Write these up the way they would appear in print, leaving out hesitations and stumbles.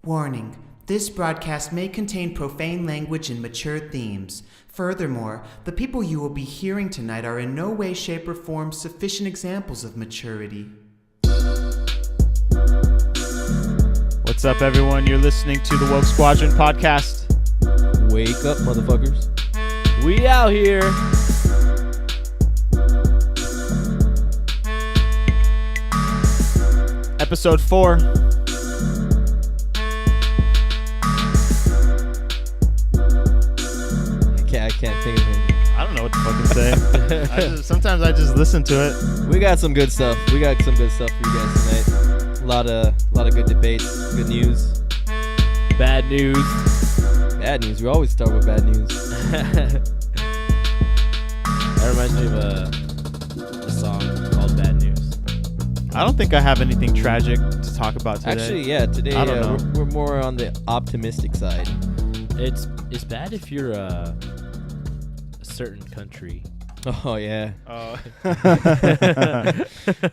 Warning. This broadcast may contain profane language and mature themes. Furthermore, the people you will be hearing tonight are in no way, shape, or form sufficient examples of maturity. What's up, everyone? You're listening to the Woke Squadron Podcast. Wake up, motherfuckers. We out here. Episode 4. I can't think of it. I don't know what to fucking say. Sometimes I just listen to it. We got some good stuff. For you guys tonight. A lot of good debates, good news. Bad news. Bad news. We always start with bad news. That reminds me of a song called Bad News. I don't think I have anything tragic to talk about today. Actually, yeah, today I don't know. We're more on the optimistic side. It's bad if you're a certain country. Oh, yeah. Oh.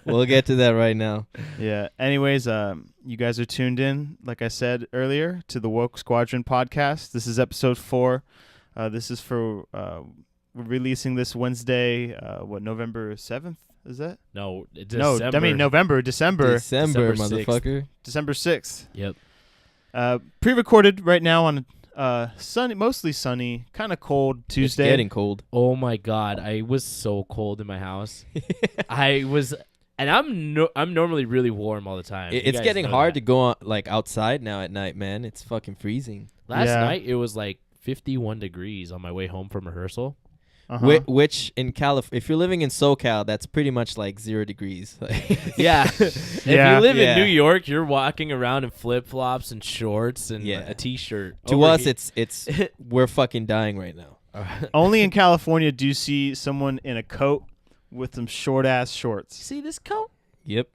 We'll get to that right now. Yeah. Anyways, you guys are tuned in, like I said earlier, to the Woke Squadron Podcast. This is episode 4. This is for we're releasing this Wednesday. November 7th? Is that? No, December. No, I mean November, December December 6th. Motherfucker. December 6th. Yep. Pre-recorded right now on sunny, mostly sunny, kind of cold Tuesday. It's getting cold. Oh my God, I was so cold in my house. And I'm normally really warm all the time. It's getting hard to go on, outside now at night, man. It's fucking freezing. Last night it was like 51 degrees on my way home from rehearsal. Uh-huh. Which in if you're living in SoCal, that's pretty much like 0 degrees. Yeah. If you live in New York, you're walking around in flip-flops and shorts and a t-shirt. To us, it's we're fucking dying right now. Only in California do you see someone in a coat with some short-ass shorts. See this coat? Yep.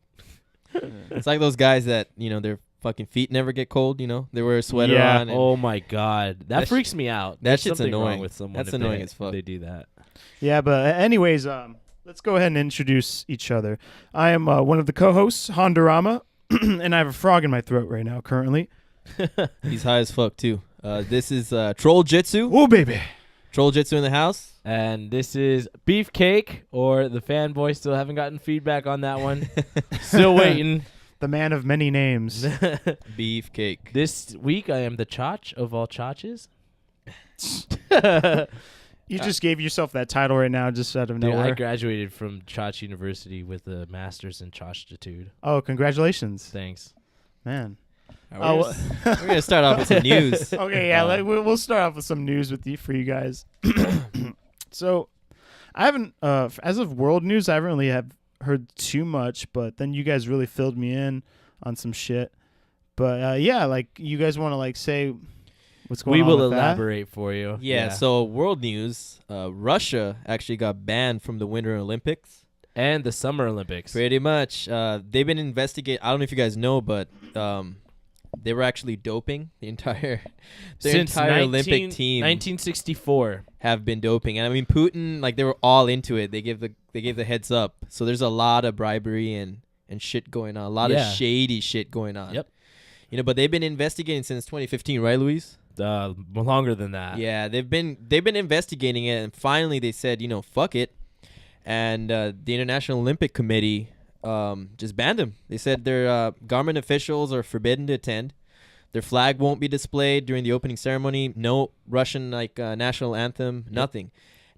It's like those guys that, their fucking feet never get cold, they wear a sweater on. Oh my God. That freaks me out. That shit's something annoying. Wrong with someone That's if annoying as fuck. They do that. Yeah, but anyways, let's go ahead and introduce each other. I am one of the co-hosts, Motorama, and I have a frog in my throat right now currently. He's high as fuck, too. This is Troll Jitsu. Oh, baby. Troll Jitsu in the house. And this is Beefcake, or the fanboy. Still haven't gotten feedback on that one. Still waiting. The man of many names. Beefcake. This week I am the Chach of all Chaches. You just gave yourself that title right now just out of Dude, nowhere. I graduated from Chach University with a master's in Chachitude. Oh, congratulations. Thanks. Man. We're going to start off with some news. Okay, yeah, we'll start off with some news for you guys. So, I haven't, as of world news, I haven't really heard too much, but then you guys really filled me in on some shit. But, you guys want to, say what's going on We will with elaborate for you. Yeah, so world news, Russia actually got banned from the Winter Olympics. And the Summer Olympics. Pretty much. They've been investigating. I don't know if you guys know, but they were actually doping the entire Olympic team. 1964 have been doping, and I mean Putin, they were all into it. They gave the heads up. So there's a lot of bribery and shit going on, a lot of shady shit going on. Yep. But they've been investigating since 2015, right, Luis? Longer than that. Yeah, they've been investigating it, and finally they said, fuck it. And the International Olympic Committee just banned them. They said their government officials are forbidden to attend. Their flag won't be displayed during the opening ceremony. No Russian national anthem. Nothing.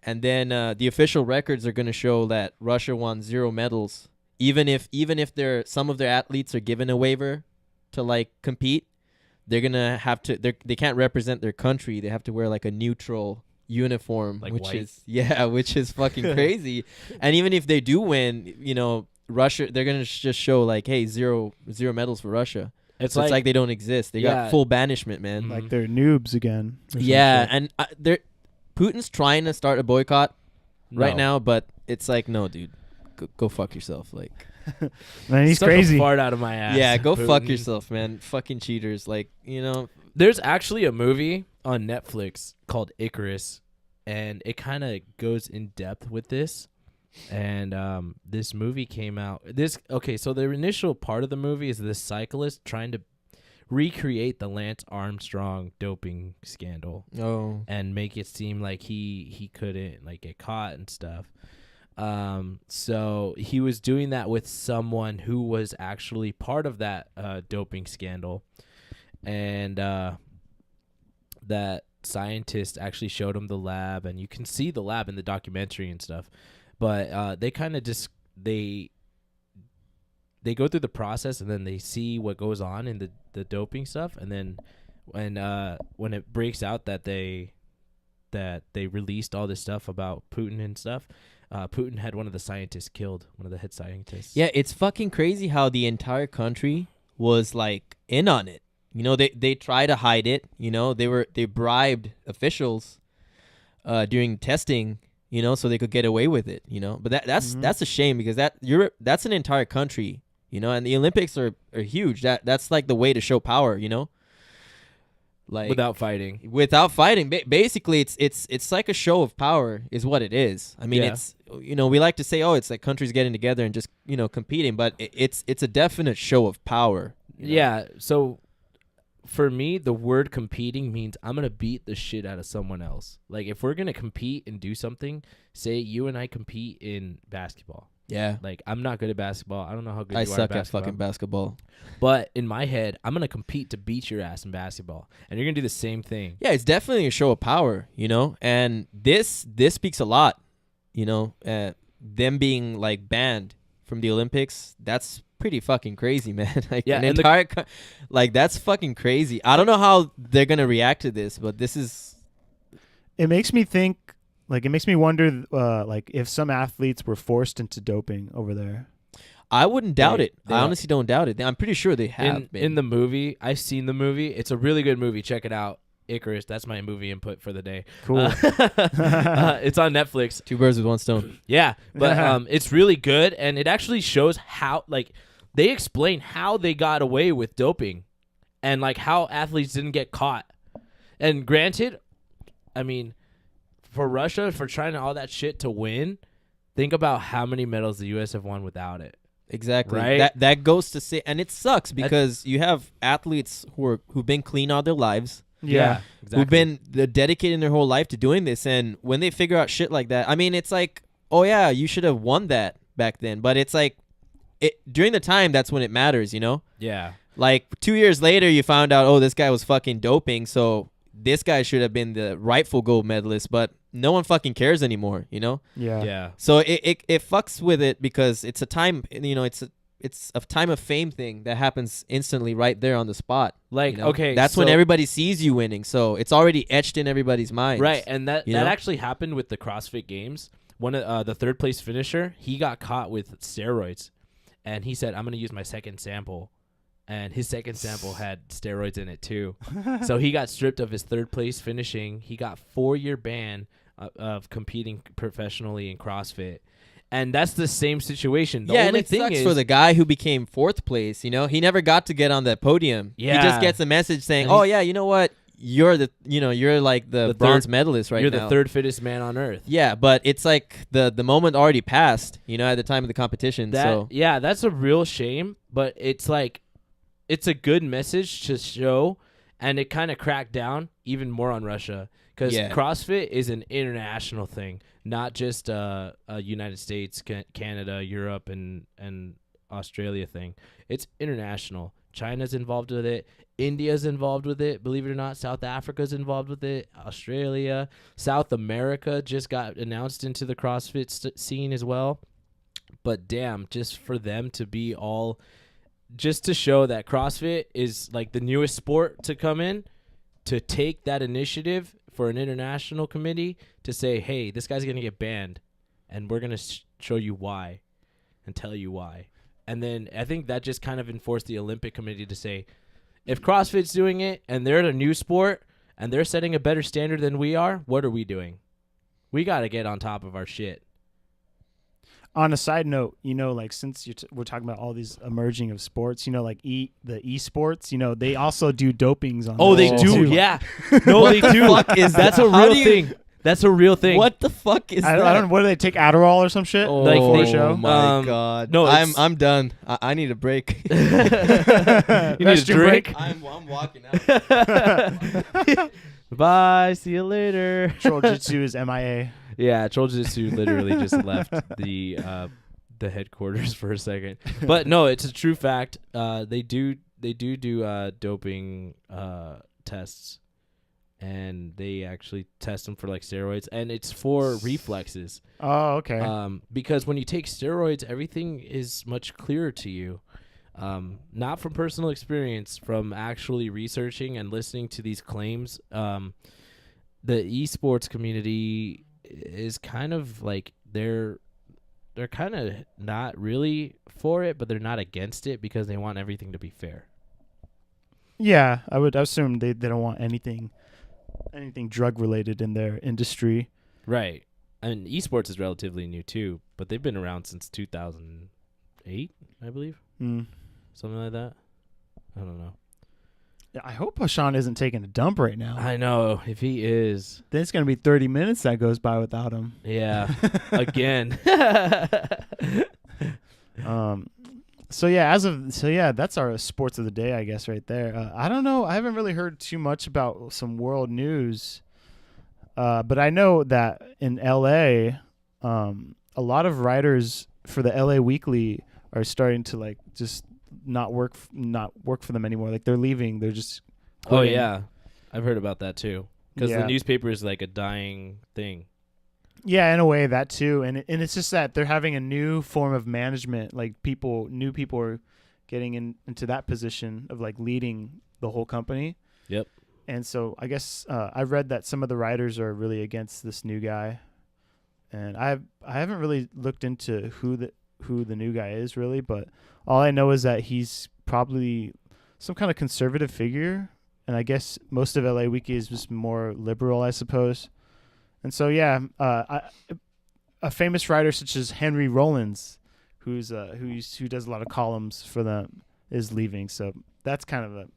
And then the official records are going to show that Russia won 0 medals. Even if some of their athletes are given a waiver to compete, they're gonna have to. They can't represent their country. They have to wear a neutral uniform, which is fucking crazy. And even if they do win, Russia, they're gonna just show hey, zero medals for Russia. It's like they don't exist. They got full banishment, man. Mm-hmm. Like they're noobs again. Yeah, and Putin's trying to start a boycott right now, but it's no, dude, go fuck yourself. Man, he's Stuck crazy. A fart out of my ass. Yeah, go Putin. fuck yourself, man. Fucking cheaters. There's actually a movie on Netflix called Icarus, and it kind of goes in depth with this. And this movie came out. So the initial part of the movie is this cyclist trying to recreate the Lance Armstrong doping scandal Oh. and make it seem like he couldn't like get caught and stuff. So he was doing that with someone who was actually part of that doping scandal, and that scientist actually showed him the lab, and you can see the lab in the documentary and stuff. But they kind of just they go through the process, and then they see what goes on in the doping stuff, and then when it breaks out that they released all this stuff about Putin and stuff, Putin had one of the scientists killed, one of the head scientists. Yeah, it's fucking crazy how the entire country was like in on it. You know, they try to hide it. You know, they bribed officials during testing, you know, so they could get away with it. You know, but that's a shame, because that's an entire country. You know, and the Olympics are huge. That's like the way to show power. You know, like Without fighting. Basically, it's like a show of power is what it is. I mean, it's, you know, we like to say, oh, it's like countries getting together and just, you know, competing, but it's a definite show of power. You know? Yeah. So for me, the word competing means I'm going to beat the shit out of someone else. Like if we're going to compete and do something, say you and I compete in basketball. Yeah. Like I'm not good at basketball. I don't know how good you are I at suck basketball. at fucking basketball. But in my head, I'm going to compete to beat your ass in basketball. And you're going to do the same thing. Yeah, it's definitely a show of power, you know, and this speaks a lot, you know, them being like banned from the Olympics. That's pretty fucking crazy, man. Like Yeah, an and entire like that's fucking crazy. I don't know how they're going to react to this, but this is. It makes me think, like, it makes me wonder, like, if some athletes were forced into doping over there. I wouldn't doubt it. they I are. honestly don't doubt it. I'm pretty sure they have been. In the movie, I've seen the movie. It's a really good movie. Check it out. Icarus. That's my movie input for the day. Cool. It's on Netflix. Two birds with one stone. Yeah, but it's really good, and it actually shows how, like, they explain how they got away with doping, and like how athletes didn't get caught. And granted, I mean, for Russia, for trying all that shit to win, think about how many medals the U.S. have won without it. Exactly. Right? That goes to say, and it sucks because you have athletes who've been clean all their lives. Yeah. Exactly. Who've been dedicating their whole life to doing this, and when they figure out shit like that, I mean, it's like, oh yeah, you should have won that back then, but it's like, during the time, that's when it matters, you know? Yeah. Like 2 years later, you found out, oh, this guy was fucking doping, so this guy should have been the rightful gold medalist, but no one fucking cares anymore, you know? Yeah. Yeah. So it fucks with it because it's a time, you know, it's a time of fame thing that happens instantly right there on the spot. Like, you know? okay, that's when so- everybody sees you winning, so it's already etched in everybody's minds. Right, and that you know? actually happened with the CrossFit Games. One of the third place finisher, he got caught with steroids, and he said, "I'm going to use my second sample," and his second sample had steroids in it too. So he got stripped of his third place finishing. He got 4-year ban of competing professionally in CrossFit. And that's the same situation. The yeah, and only it thing sucks is, for the guy who became fourth place. You know, he never got to get on that podium. Yeah. He just gets a message saying, And "Oh yeah, you know what? You're like the bronze third- medalist right you're now. the third fittest man on earth. Yeah, but it's like the moment already passed. You know, at the time of the competition. So Yeah, that's a real shame. But it's like, it's a good message to show, and it kind of cracked down even more on Russia. Because Yeah. CrossFit is an international thing, not just a United States, Canada, Europe, and Australia thing. It's international. China's involved with it. India's involved with it. Believe it or not, South Africa's involved with it. Australia, South America just got announced into the CrossFit scene as well. But damn, just for them to be all, just to show that CrossFit is like the newest sport to come in, to take that initiative for an international committee to say, hey, this guy's going to get banned, and we're going to show you why and tell you why. And then I think that just kind of enforced the Olympic Committee to say, if CrossFit's doing it and they're a new sport and they're setting a better standard than we are, what are we doing? We got to get on top of our shit. On a side note, you know, like, since we're talking about all these emerging of sports, you know, like the esports, you know, they also do dopings on. Oh, that they shit do? too. Yeah. No, they do. fuck is That's that? a How real do you- thing. That's a real thing. What the fuck is that? I don't. What do they take Adderall or some shit? Oh Like, before they- a show. my god! no, I'm done. I need a break. You need a Restroom drink? I'm walking out. Bye. See you later. Troll Jitsu is MIA. Yeah, Troll Jitsu literally just left the headquarters for a second. But no, it's a true fact. They do doping tests, and they actually test them for like steroids, and it's for reflexes. Oh, okay. Because when you take steroids, everything is much clearer to you. Not from personal experience, from actually researching and listening to these claims. The esports community is kind of like they're kind of not really for it, but they're not against it because they want everything to be fair. Yeah, I would assume they don't want anything drug related in their industry. Right. I mean, esports is relatively new too, but they've been around since 2008, I believe. Something like that. I don't know. Yeah, I hope Hashan isn't taking a dump right now. I know. If he is. Then it's going to be 30 minutes that goes by without him. Yeah. Again. So yeah, that's our sports of the day, I guess, right there. I don't know. I haven't really heard too much about some world news. But I know that in LA, a lot of writers for the LA Weekly are starting to like just not work for them anymore. Like they're leaving. They're just Oh quitting. yeah. I've heard about that too. Because Yeah. the newspaper is like a dying thing. Yeah, in a way that too, and it's just that they're having a new form of management. Like new people are getting into that position of like leading the whole company. Yep. And so I guess I read that some of the writers are really against this new guy, and I haven't really looked into who the new guy is really, but all I know is that he's probably some kind of conservative figure, and I guess most of LA Weekly is just more liberal, I suppose. And so, yeah, a famous writer such as Henry Rollins, who does a lot of columns for them, is leaving. So that's kind of it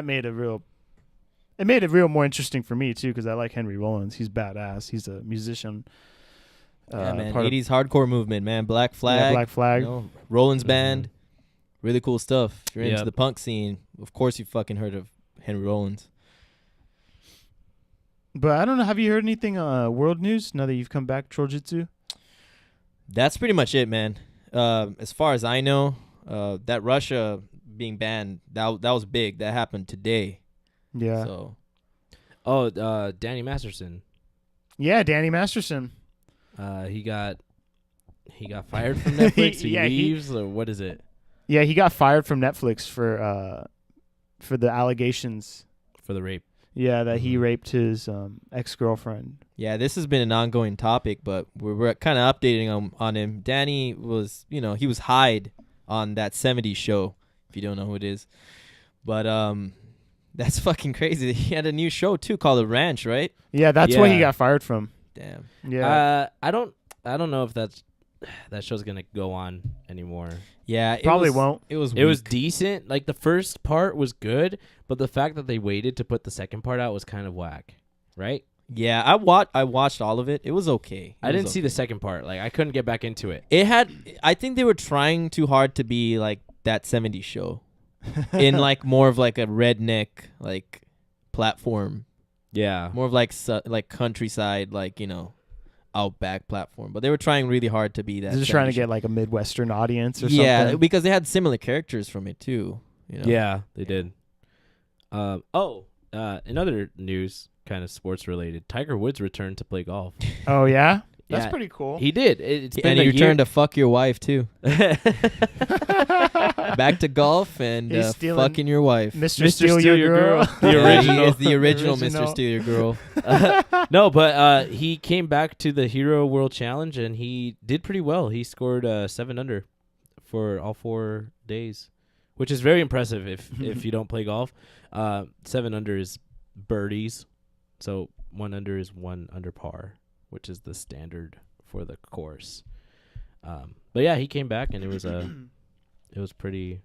made it real more interesting for me too, because I like Henry Rollins. He's badass. He's a musician. Yeah, man. part of- 80s hardcore movement, man. Black Flag. Yeah, Black Flag. You know, Rollins Mhm. Band. Really cool stuff. If you're into Yep. the punk scene, of course you fucking heard of Henry Rollins. But I don't know. Have you heard anything world news now that you've come back, Troljitsu? That's pretty much it, man. As far as I know, that Russia being banned, that was big. That happened today. Yeah. So Oh, Danny Masterson. Yeah, Danny Masterson. He got fired from Netflix. He Yeah, leaves, or what is it? Yeah, he got fired from Netflix for the allegations. For the rape. Yeah, that he Mhm. raped his ex-girlfriend. yeah, this has been an ongoing topic, but we're kind of updating on him. Danny was, he was Hyde on that 70s show, if you don't know who it is. But that's fucking crazy. He had a new show too called The Ranch, right? Yeah, that's what he Yeah. got fired from. Damn. Yeah. I don't know if that show's gonna go on anymore. Yeah, Probably won't. It was. It was weak. decent. Like the first part was good, but the fact that they waited to put the second part out was kind of whack, right? Yeah, I watched all of it. It was okay. I didn't see the second part. Like I couldn't get back into it. It had. I think they were trying too hard to be like that 70s show, in like more of like a redneck like platform, Yeah. more of like countryside, like outback platform. But they were trying really hard to be that. They're just trying to 70s show. get like a Midwestern audience or Yeah, something. because they had similar characters from it too. Yeah, they did. In other news, kind of sports related, Tiger Woods returned to play golf. Oh, yeah? That's Yeah, pretty cool. He did. It's been and a he year. returned to fuck your wife too. Back to golf and He's stealing fucking your wife. Mr. Steal Your Girl. The Yeah, original. he is the original Original. Mr. Steal Your Girl. No, but he came back to the Hero World Challenge and he did pretty well. He scored 7 under for all 4 days, which is very impressive if you don't play golf. 7 under is birdies, so 1 under is 1 under par, which is the standard for the course. But yeah, he came back and it was pretty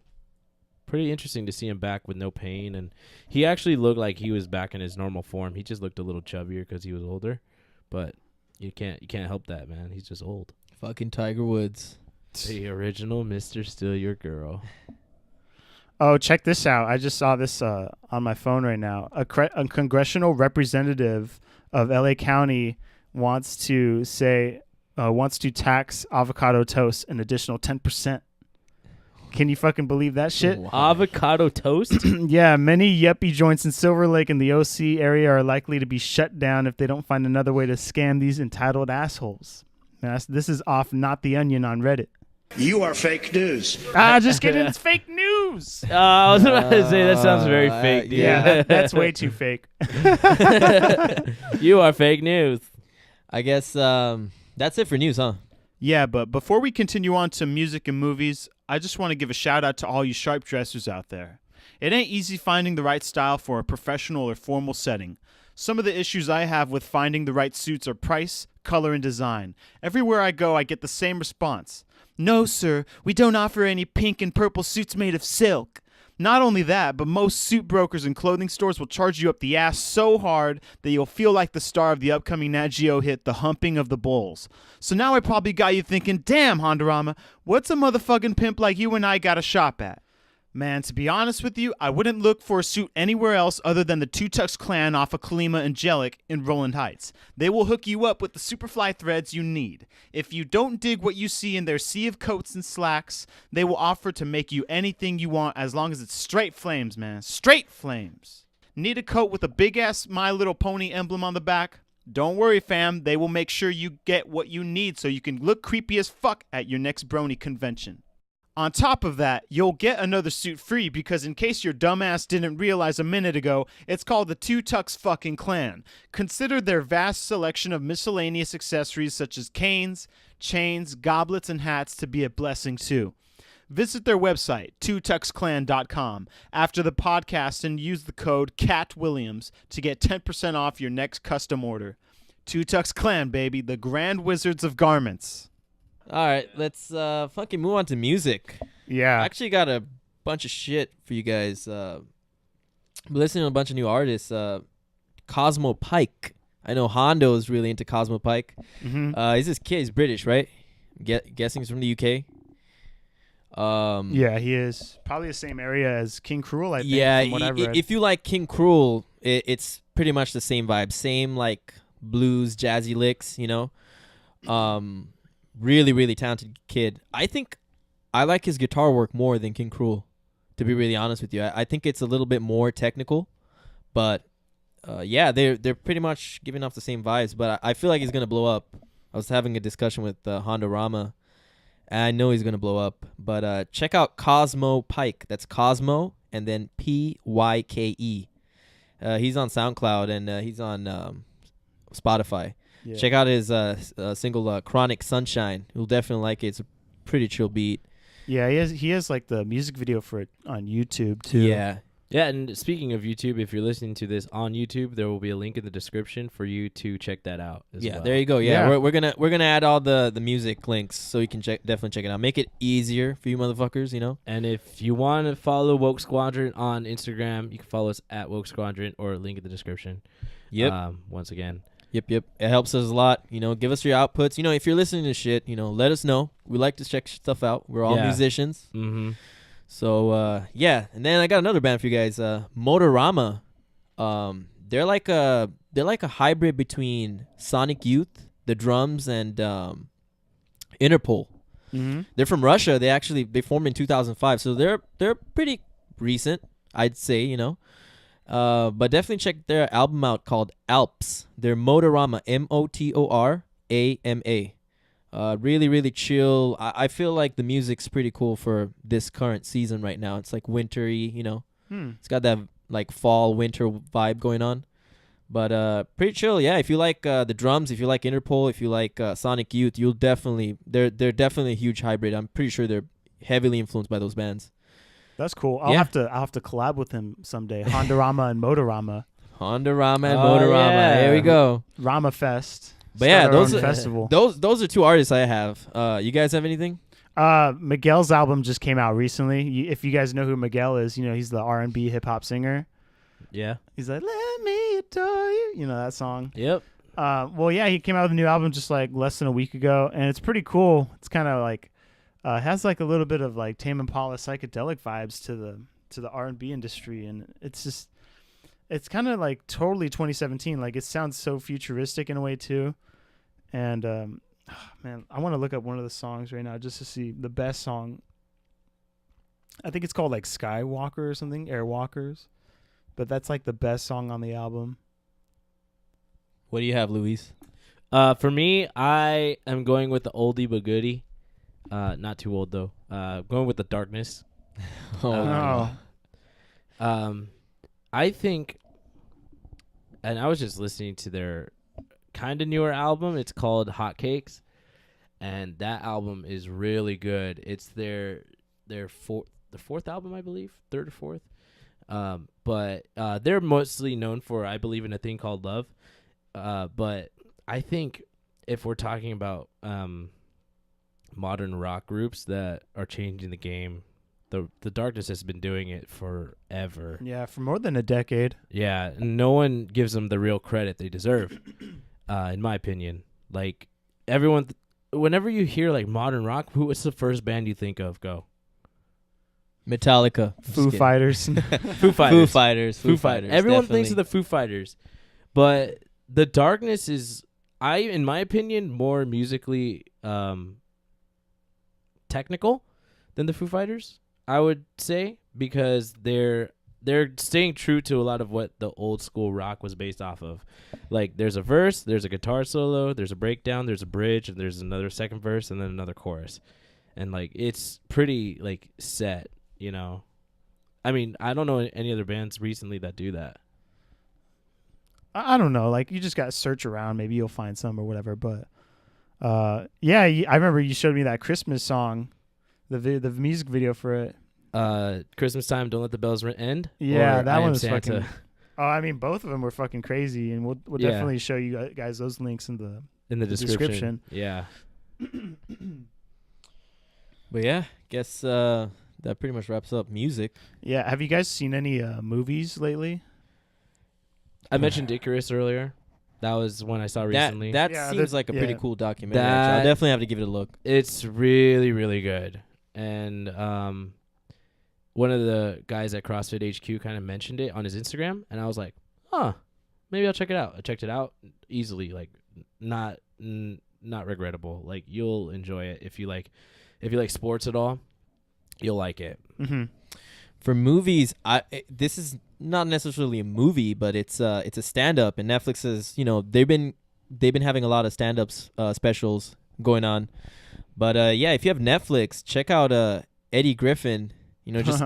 interesting to see him back with no pain, and he actually looked like he was back in his normal form. He just looked a little chubbier because he was older, but you can't help that, man. He's just old. Fucking Tiger Woods. The original Mr. Still Your Girl. Oh, check this out. I just saw this on my phone right now. A congressional representative of LA County wants to tax avocado toast an additional 10%. Can you fucking believe that shit? Wow. Avocado toast? Yeah, many yuppie joints in Silver Lake and the OC area are likely to be shut down if they don't find another way to scam these entitled assholes. Now, this is off Not the Onion on Reddit. You are fake news. Just kidding. It's fake news. I was about to say, that sounds very fake, dude. Yeah, that's way too fake. You are fake news. I guess that's it for news, huh? Yeah, but before we continue on to music and movies, I just want to give a shout out to all you sharp dressers out there. It ain't easy finding the right style for a professional or formal setting. Some of the issues I have with finding the right suits are price, color, and design. Everywhere I go, I get the same response. No, sir, we don't offer any pink and purple suits made of silk. Not only that, but most suit brokers and clothing stores will charge you up the ass so hard that you'll feel like the star of the upcoming Nat Geo hit The Humping of the Bulls. So now I probably got you thinking, damn, Hondarama, what's a motherfucking pimp like you and I got to shop at? Man, to be honest with you, I wouldn't look for a suit anywhere else other than the Two Tux Clan off of Kalima Angelic in Roland Heights. They will hook you up with the Superfly threads you need. If you don't dig what you see in their sea of coats and slacks, they will offer to make you anything you want as long as it's straight flames, man. Straight flames. Need a coat with a big-ass My Little Pony emblem on the back? Don't worry, fam. They will make sure you get what you need so you can look creepy as fuck at your next brony convention. On top of that, you'll get another suit free because in case your dumbass didn't realize a minute ago, it's called the Two Tux fucking Clan. Consider their vast selection of miscellaneous accessories such as canes, chains, goblets, and hats to be a blessing too. Visit their website, twotuxclan.com, after the podcast and use the code CATWilliams to get 10% off your next custom order. Two Tux Clan, baby, the grand wizards of garments. All right, let's fucking move on to music. Yeah. I actually got a bunch of shit for you guys. I'm listening to a bunch of new artists. Cosmo Pyke. I know Hondo is really into Cosmo Pyke. Mm-hmm. He's this kid. He's British, right? Guessing he's from the UK. Yeah, he is. Probably the same area as King Cruel, I think. Yeah, from what I've read. if you like King Cruel, it's pretty much the same vibe. Same, like, blues, jazzy licks, you know? Really, really talented kid. I think I like his guitar work more than King Cruel, to be really honest with you. I think it's a little bit more technical, but yeah, they're pretty much giving off the same vibes. But I feel like he's gonna blow up. I was having a discussion with Hondarama, and I know he's gonna blow up. But check out Cosmo Pyke. That's Cosmo and then Pyke. He's on SoundCloud and he's on Spotify. Yeah. Check out his single Chronic Sunshine. You'll definitely like it. It's a pretty chill beat. Yeah, he has like the music video for it on YouTube too. Yeah. Yeah, and speaking of YouTube, if you're listening to this on YouTube, there will be a link in the description for you to check that out as well. There you go. Yeah, Yeah. We're gonna add all the music links so you can definitely check it out. Make it easier for you motherfuckers, you know. And if you want to follow Woke Squadron on Instagram, you can follow us at Woke Squadron or link in the description. Yep. Once again. Yep. It helps us a lot. You know, give us your outputs. You know, if you're listening to shit, you know, let us know. We like to check stuff out. We're all musicians. Mm-hmm. So, yeah. And then I got another band for you guys. Motorama. They're like a hybrid between Sonic Youth, the drums, and Interpol. Mm-hmm. They're from Russia. They formed in 2005. So they're pretty recent, I'd say, you know. But definitely check their album out called Alps. They're Motorama, Motorama. Really, really chill. I feel like the music's pretty cool for this current season right now. It's like wintry, you know. It's got that like fall, winter vibe going on. But pretty chill, yeah. If you like the drums, if you like Interpol, if you like Sonic Youth, they're definitely a huge hybrid. I'm pretty sure they're heavily influenced by those bands. That's cool. I'll have to collab with him someday. Hondarama and Motorama. Hondarama and Motorama. Yeah. There we go. Rama Fest. But yeah, Start our those own are festival. those are two artists I have. You guys have anything? Miguel's album just came out recently. If you guys know who Miguel is, you know he's the R&B hip hop singer. Yeah. He's like, "Let me adore you." You know that song. Yep. Well, yeah, he came out with a new album just like less than a week ago, and it's pretty cool. It's kind of like has like a little bit of like Tame Impala psychedelic vibes to the R&B industry, and it's kind of like totally 2017. Like it sounds so futuristic in a way too, and man, I want to look up one of the songs right now just to see the best song. I think it's called like Skywalker or something, Airwalkers, but that's like the best song on the album. What do you have, Luis? For me, I am going with the oldie but goodie. Not too old though. Going with the Darkness. I think, and I was just listening to their kind of newer album. It's called Hotcakes, and that album is really good. It's their fourth album, I believe, third or fourth. But they're mostly known for I Believe in a Thing Called Love. But I think if we're talking about modern rock groups that are changing the game, the Darkness has been doing it forever. Yeah, for more than a decade. Yeah, no one gives them the real credit they deserve, in my opinion. Like everyone, whenever you hear like modern rock, what's the first band you think of? Go. Metallica. Foo Fighters. Foo Fighters. Foo Fighters. Everyone definitely. thinks of the Foo Fighters, but the Darkness is, in my opinion, more musically technical than the Foo Fighters, I would say, because they're staying true to a lot of what the old school rock was based off of. Like there's a verse, there's a guitar solo, there's a breakdown, there's a bridge, and there's another second verse and then another chorus. And like it's pretty like set, you know. I mean, I don't know any other bands recently that do that. I don't know. Like, you just got to search around. Maybe you'll find some or whatever. But, yeah, I remember you showed me that Christmas song, the music video for it. Christmas Time, Don't Let the Bells End? Yeah, or that I Am one was Santa? fucking... Oh, I mean, both of them were fucking crazy. And we'll Yeah. definitely show you guys those links in the description. Yeah. But yeah, guess that pretty much wraps up music. Yeah, have you guys seen any movies lately? I mentioned Icarus earlier. That was one I saw recently. That Yeah, seems that- like a pretty yeah. cool documentary. That- actually. I'll definitely have to give it a look. It's really, really good. And one of the guys at CrossFit HQ kind of mentioned it on his Instagram, and I was like, huh, maybe I'll check it out. I checked it out easily, like not regrettable. Like you'll enjoy it if you like sports at all. You'll like it. Mm-hmm. For movies, this is not necessarily a movie, but it's a stand-up, and Netflix is, they've been having a lot of stand-ups specials going on. But yeah, if you have Netflix, check out Eddie Griffin. Just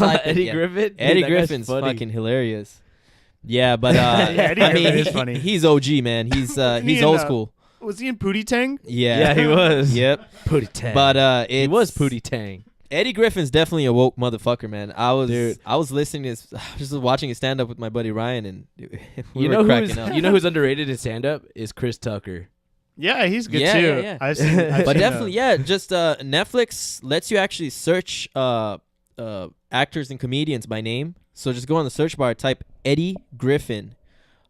like Eddie Griffin. Dude, Eddie that guy's Griffin's funny. fucking hilarious. Yeah, but Eddie I mean, Griffin is funny. he's OG, man. He's he old in, school. Was he in Pootie Tang? Yeah, he was. Yep. Pootie Tang. But he was Pootie Tang. Eddie Griffin's definitely a woke motherfucker, man. I was listening to just watching his stand up with my buddy Ryan, and we were cracking up. You know who's underrated in stand up is Chris Tucker. Yeah, he's good Yeah, too. yeah, yeah. I've But seen definitely, yeah. Just Netflix lets you actually search actors and comedians by name. So just go on the search bar, type Eddie Griffin,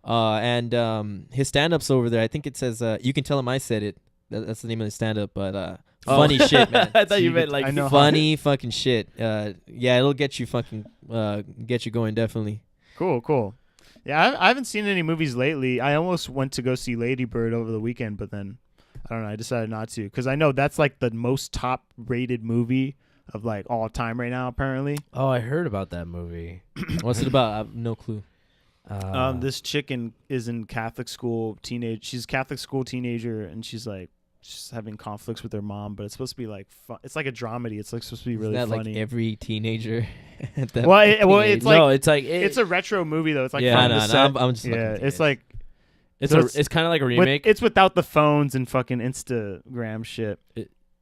and his stand-up's over there. I think it says you can tell him I said it. That's the name of the stand-up. But funny shit, man. I thought you meant like I know. Funny fucking shit. Yeah, it'll get you fucking get you going, definitely. Cool. Yeah, I haven't seen any movies lately. I almost went to go see Lady Bird over the weekend, but then I don't know. I decided not to because I know that's like the most top-rated movie of like all time right now. Apparently, Oh, I heard about that movie. What's it about? I have no clue. this chicken is in Catholic school. She's a Catholic school teenager, and she's having conflicts with her mom. But it's supposed to be like fun. It's like a dramedy. It's like supposed to be really Isn't that funny. like every teenager? At that Well, teenage- it's like no, it's like it's a retro movie though. It's like Yeah, from no, the no, set. I'm just looking Yeah, at it's it. like it's so it's kind of like a with- remake. it's without the phones and fucking Instagram shit,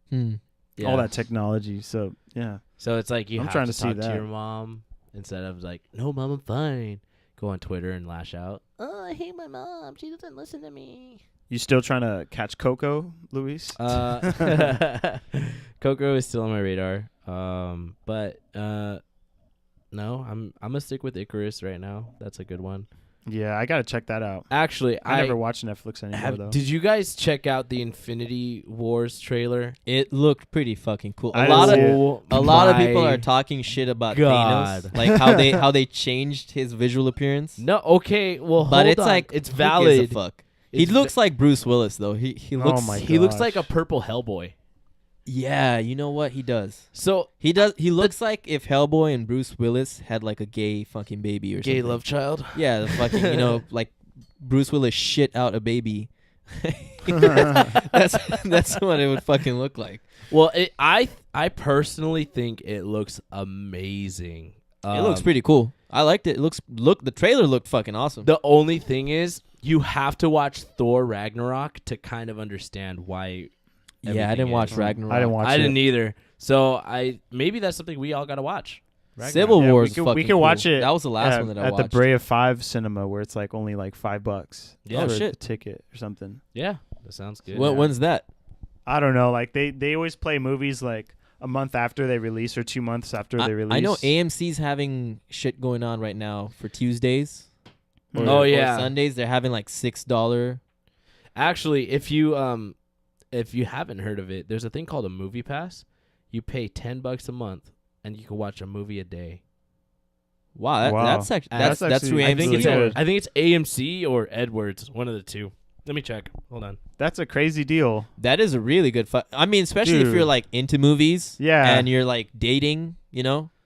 Yeah. all that technology. So yeah, So it's like you I'm have trying to to see talk to that. your mom instead of like, no, mom, I'm fine. Go on Twitter and lash out. Oh, I hate my mom. She doesn't listen to me. you still trying to catch Coco, Luis? Coco is still on my radar. But no, I'm gonna stick with Icarus right now. That's a good one. Yeah, I gotta check that out. Actually, I never watch Netflix anymore though. Did you guys check out the Infinity Wars trailer? It looked pretty fucking cool. I A lot didn't of see it. a lot of people are talking shit about God. Thanos, like how they changed his visual appearance. No, okay, well, But hold it's on. like it's who gives a valid. fuck? He It's looks like Bruce Willis though. He looks. my He looks gosh. like a purple Hellboy. Yeah, you know what he does. So He does. He looks like if Hellboy and Bruce Willis had like a gay fucking baby or gay something. love child. Yeah, the fucking like Bruce Willis shit out a baby. that's what it would fucking look like. Well, I personally think it looks amazing. It looks pretty cool. I liked it. The trailer looked fucking awesome. The only thing is, you have to watch Thor Ragnarok to kind of understand why. Yeah, I everything didn't watch is. Ragnarok. I didn't watch I it. didn't either. So maybe that's something we all gotta watch. Ragnarok. Civil Yeah, War. we is could fucking watch cool. it. That was the last one that I at watched. the Brea 5 cinema, where it's like only like $5. Yeah. Oh, for shit. a ticket or something. Yeah, that sounds good. When's that? I don't know. Like they always play movies like a month after they release or 2 months after they release. I know AMC's having shit going on right now for Tuesdays. Oh, yeah. Or Sundays they're having like $6. Actually, if you haven't heard of it, there's a thing called a movie pass. You pay $10 a month, and you can watch a movie a day. Wow, Wow. that's actually That's that's actually- who I think AMC it's is. I think it's AMC or Edwards, one of the two. Let me check. Hold on. That's a crazy deal. That is a really good. I mean, especially if Dude. you're like into movies, Yeah. and you're like dating,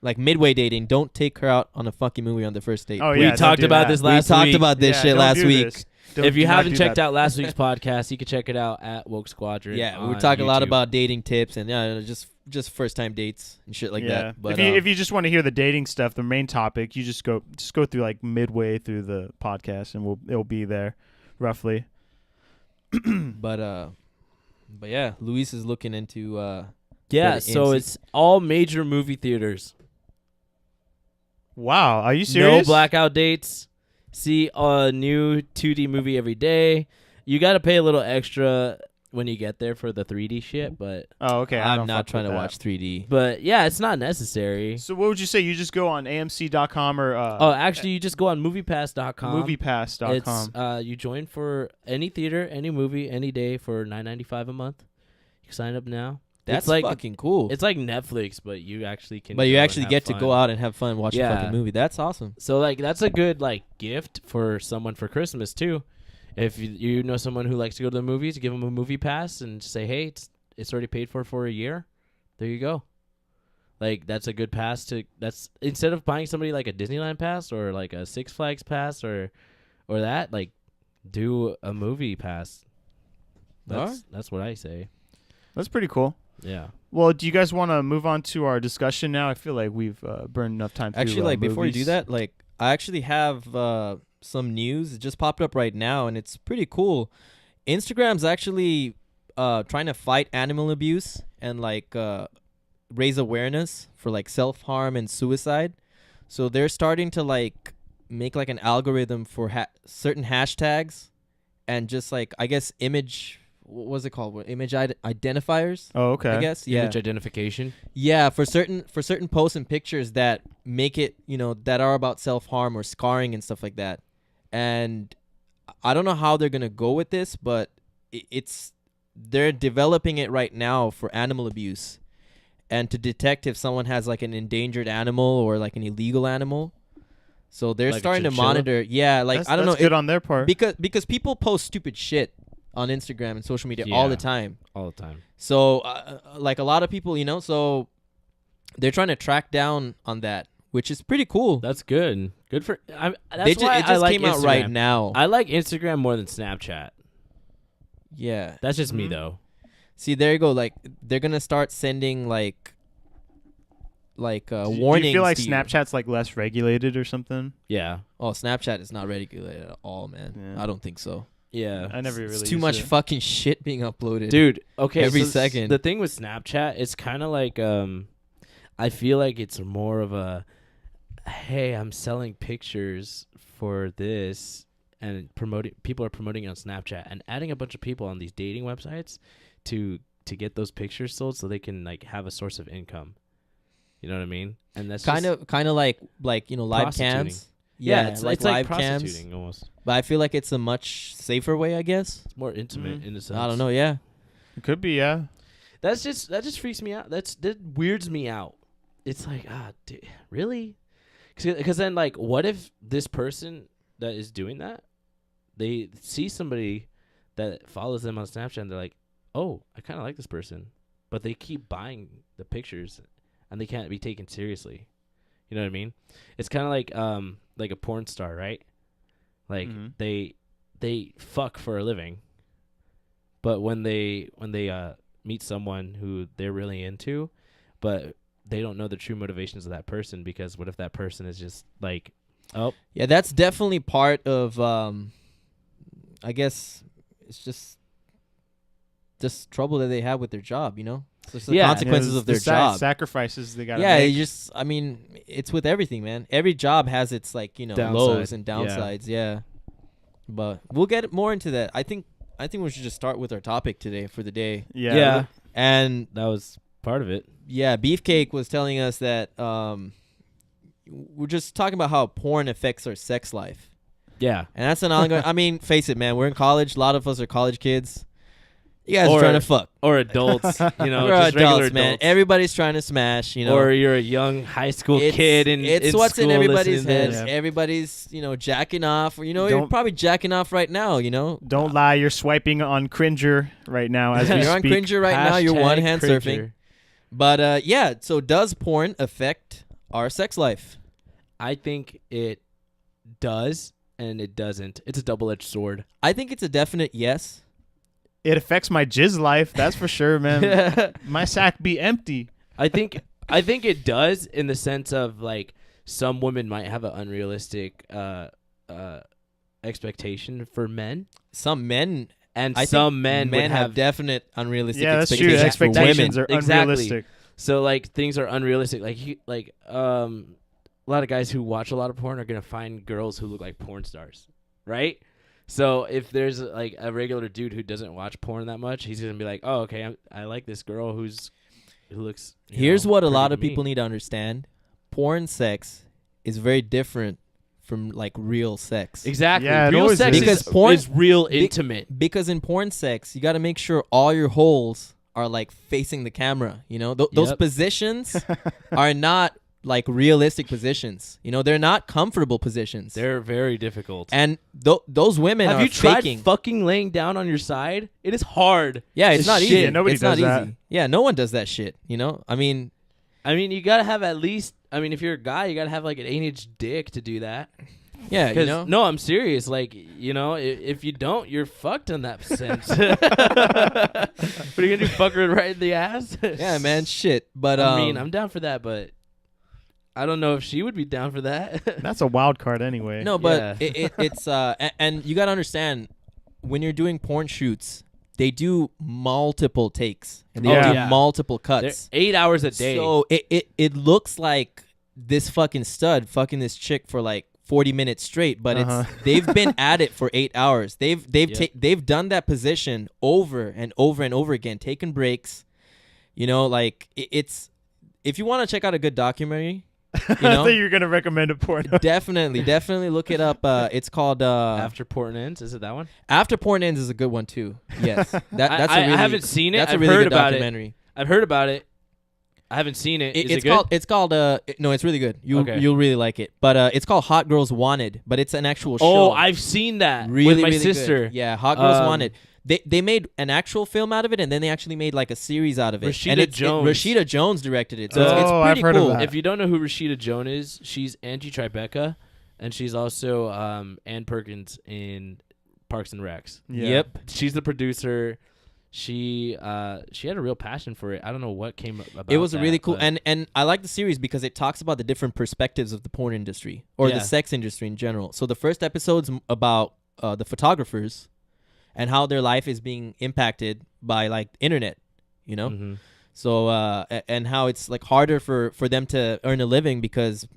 like midway dating. Don't take her out on a fucking movie on the first date. Oh We yeah, don't talked do about that. this last we talked week. about this Yeah, shit don't last do week. this. If you do not haven't do checked that. out last week's podcast, you can check it out at Woke Squadron. Yeah, we on talk a lot YouTube. about dating tips and just first time dates and shit like yeah. that. But if you just want to hear the dating stuff, the main topic, you just go through like midway through the podcast, and it'll be there, roughly. but yeah, Luis is looking into Yeah, the so AMC. it's all major movie theaters. Wow, are you No serious? blackout dates. See a new 2D movie every day. You got to pay a little extra when you get there for the 3D shit, but Oh, okay. I I'm don't not fuck trying with to that. watch 3D. yeah, it's not necessary. So what would you say? You just go on AMC.com or Actually, you just go on MoviePass.com. MoviePass.com. It's you join for any theater, any movie, any day for $9.95 a month. You can sign up now. That's it's like fucking cool. It's like Netflix, but you actually can. But you go and actually have get to fun. go out and have fun watching a Yeah. fucking movie. That's awesome. So like that's a good like gift for someone for Christmas too. If you know someone who likes to go to the movies, give them a movie pass and just say, hey, it's already paid for a year. There you go. Like that's a good pass to. That's instead of buying somebody like a Disneyland pass or like a Six Flags pass or that, like do a movie pass. That's what I say. That's pretty cool. Yeah. Well, do you guys want to move on to our discussion now? I feel like we've burned enough time. Actually, through, like before you do movies. that, like I actually have some news. It just popped up right now, and it's pretty cool. Instagram's actually trying to fight animal abuse and like raise awareness for like self-harm and suicide. So they're starting to like make like an algorithm for certain hashtags and just like I guess image. What was it called? Image identifiers. Oh, okay. I guess. Yeah. Image identification. Yeah, for certain posts and pictures that make it, that are about self-harm or scarring and stuff like that. And I don't know how they're going to go with this, but they're developing it right now for animal abuse and to detect if someone has like an endangered animal or like an illegal animal. So they're Like a starting to chinchilla? monitor. Yeah, like I don't know. That's good on their part. Because people post stupid shit on Instagram and social media all the Yeah. time. All the time. So, like a lot of people, so they're trying to track down on that, which is pretty cool. That's good. Good for. That's It why just I like came out Instagram. right now. I like Instagram more than Snapchat. Yeah. That's just me Mhm. though. See, there you go. Like they're gonna start sending like warnings. Do you feel like to you. Snapchat's like less regulated or something? Yeah. Oh, Snapchat is not regulated at all, man. Yeah. I don't think so. Yeah. I never really. It's too used much it. fucking shit being uploaded, Dude, okay. Every so second. The thing with Snapchat, it's kind of like I feel like it's more of a, hey, I'm selling pictures for this and people are promoting it on Snapchat and adding a bunch of people on these dating websites to get those pictures sold so they can like have a source of income. You know what I mean? And that's kind of like live prostituting. cams. Yeah, it's like live cams. prostituting almost. But I feel like it's a much safer way, I guess. It's more intimate in a sense. I don't know. Yeah. It could be, yeah. That just freaks me out. That weirds me out. It's like, dude, really? Because then, like, what if this person that is doing that, they see somebody that follows them on Snapchat and they're like, oh, I kind of like this person, but they keep buying the pictures and they can't be taken seriously. You know what I mean? It's kind of like a porn star, right? Like they fuck for a living, but when they meet someone who they're really into, but they don't know the true motivations of that person, because what if that person is just like, oh, yeah, that's definitely part of I guess it's just trouble that they have with their job, you know? So it's the consequences of their job. Sacrifices they got to make. make. I mean, it's with everything, man. Every job has its, like, you know, lows and downsides, yeah. But we'll get more into that. I think we should just start with our topic today for the day. Yeah. And that was part of it. Yeah, Beefcake was telling us that we're just talking about how porn affects our sex life. Yeah. And that's an ongoing... I mean, face it, man. We're in college. A lot of us are college kids. You guys are trying to fuck. Or adults. You know, we're just adults, regular man. adults. Everybody's trying to smash, you know. Or you're a young high school kid and it's what's in everybody's heads. Yeah. Everybody's, you know, jacking off. Or, you know, you're probably jacking off right now, you know. Don't lie. You're swiping on Cringer right now as we You're speak. on Cringer right now. You're one-hand Cringer. surfing. But, yeah, so does porn affect our sex life? I think it does and it doesn't. It's a double-edged sword. I think it's a definite yes. It affects my jizz life, that's for sure, man. My sack be empty. I think it does, in the sense of, like, some women might have an unrealistic expectation for men. Some men And I some think men would have definite unrealistic Yeah, that's true. expectations Expectations for are women. Exactly. unrealistic. So, like, things are unrealistic. A lot of guys who watch a lot of porn are gonna find girls who look like porn stars, right? So if there's like a regular dude who doesn't watch porn that much, he's gonna be like, "Oh, okay, I like this girl who looks." Here's what a lot pretty of to me." people need to understand: porn sex is very different from like real sex. Exactly. Yeah, it real always sex is. Because porn- is real intimate. Because in porn sex, you got to make sure all your holes are like facing the camera. You know, those Yep. positions are not like realistic positions. You know, they're not comfortable positions. They're very difficult. And those women Have are you tried faking. fucking laying down on your side? It is hard. Yeah, it's as not shit. easy. Yeah, nobody it's not does that. easy. Yeah, no one does that shit. You know, I mean, You gotta have at least. If you're a guy, you gotta have like an 8-inch dick to do that. yeah, you 'Cause- know. No, I'm serious. Like, if you don't, you're fucked in that sense. What are you gonna do? Fuck her right in the ass? Yeah, man, shit. But I'm down for that, but I don't know if she would be down for that. That's a wild card anyway. no, but it's and you gotta understand, when you're doing porn shoots, they do multiple takes and they Oh, do yeah. multiple They're cuts. 8 hours a day. So it looks like this fucking stud fucking this chick for like 40 minutes straight, but Uh-huh. it's they've been at it for 8 hours. They've done that position over and over and over again, taking breaks. You know, like it's if you want to check out a good documentary, you I know, thought you were gonna recommend a porno. definitely look it up. It's called After porn ends, is it that one? After Porn Ends is a good one too. Yes, that's I a really, haven't seen it. That's I've a really heard good about it. documentary. I've heard about it. I haven't seen it. Is it good? It's called no, it's really good. Okay. You'll really like it. But it's called Hot Girls Wanted, but it's an actual show. Oh, I've seen that really, with my really good. sister. Yeah, Hot Girls Um, Wanted. They made an actual film out of it, and then they actually made like a series out of it. Rashida and Jones. Rashida Jones directed it, so Oh, it's I've pretty heard of cool. that. If you don't know who Rashida Jones is, she's Angie Tribeca, and she's also Ann Perkins in Parks and Recs. Yeah. Yep. She's the producer. She had a real passion for it. I don't know what came about. It was a really that, cool, but- and I like the series because it talks about the different perspectives of the porn industry or Yeah. the sex industry in general. So the first episode's about the photographers and how their life is being impacted by like internet, you know. Mhm. So and how it's like harder for them to earn a living because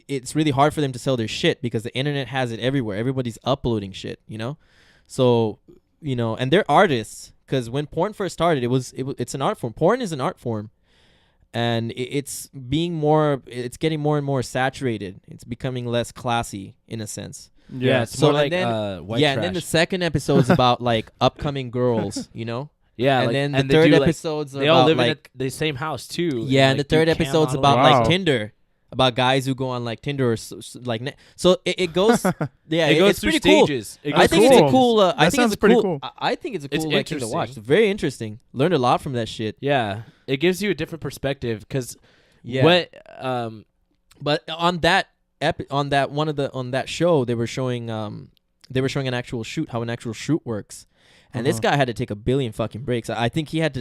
it's really hard for them to sell their shit because the internet has it everywhere. Everybody's uploading shit, you know. So and they're artists because when porn first started, it's an art form. Porn is an art form, and it's getting more and more saturated. It's becoming less classy in a sense. Yeah, it's So more like then, white yeah, trash. and then the second episode's about like upcoming girls, you know. yeah, And like, then and the they third do, like, episode's they all about live like in the same house too. yeah, and the like, do third cam episode's modeling. about Wow. like Tinder, about guys who go on like Tinder or so it goes. Yeah, It goes it's through pretty cool. stages. It I goes think through it's a cool. cool. I That think sounds it's a pretty cool. cool. I think it's a It's cool like thing to watch. interesting. It's very interesting. Learned a lot from that shit. Yeah, it gives you a different perspective because Yeah. But on that on that show they were showing an actual shoot, how an actual shoot works. And this guy had to take a billion fucking breaks. I think they had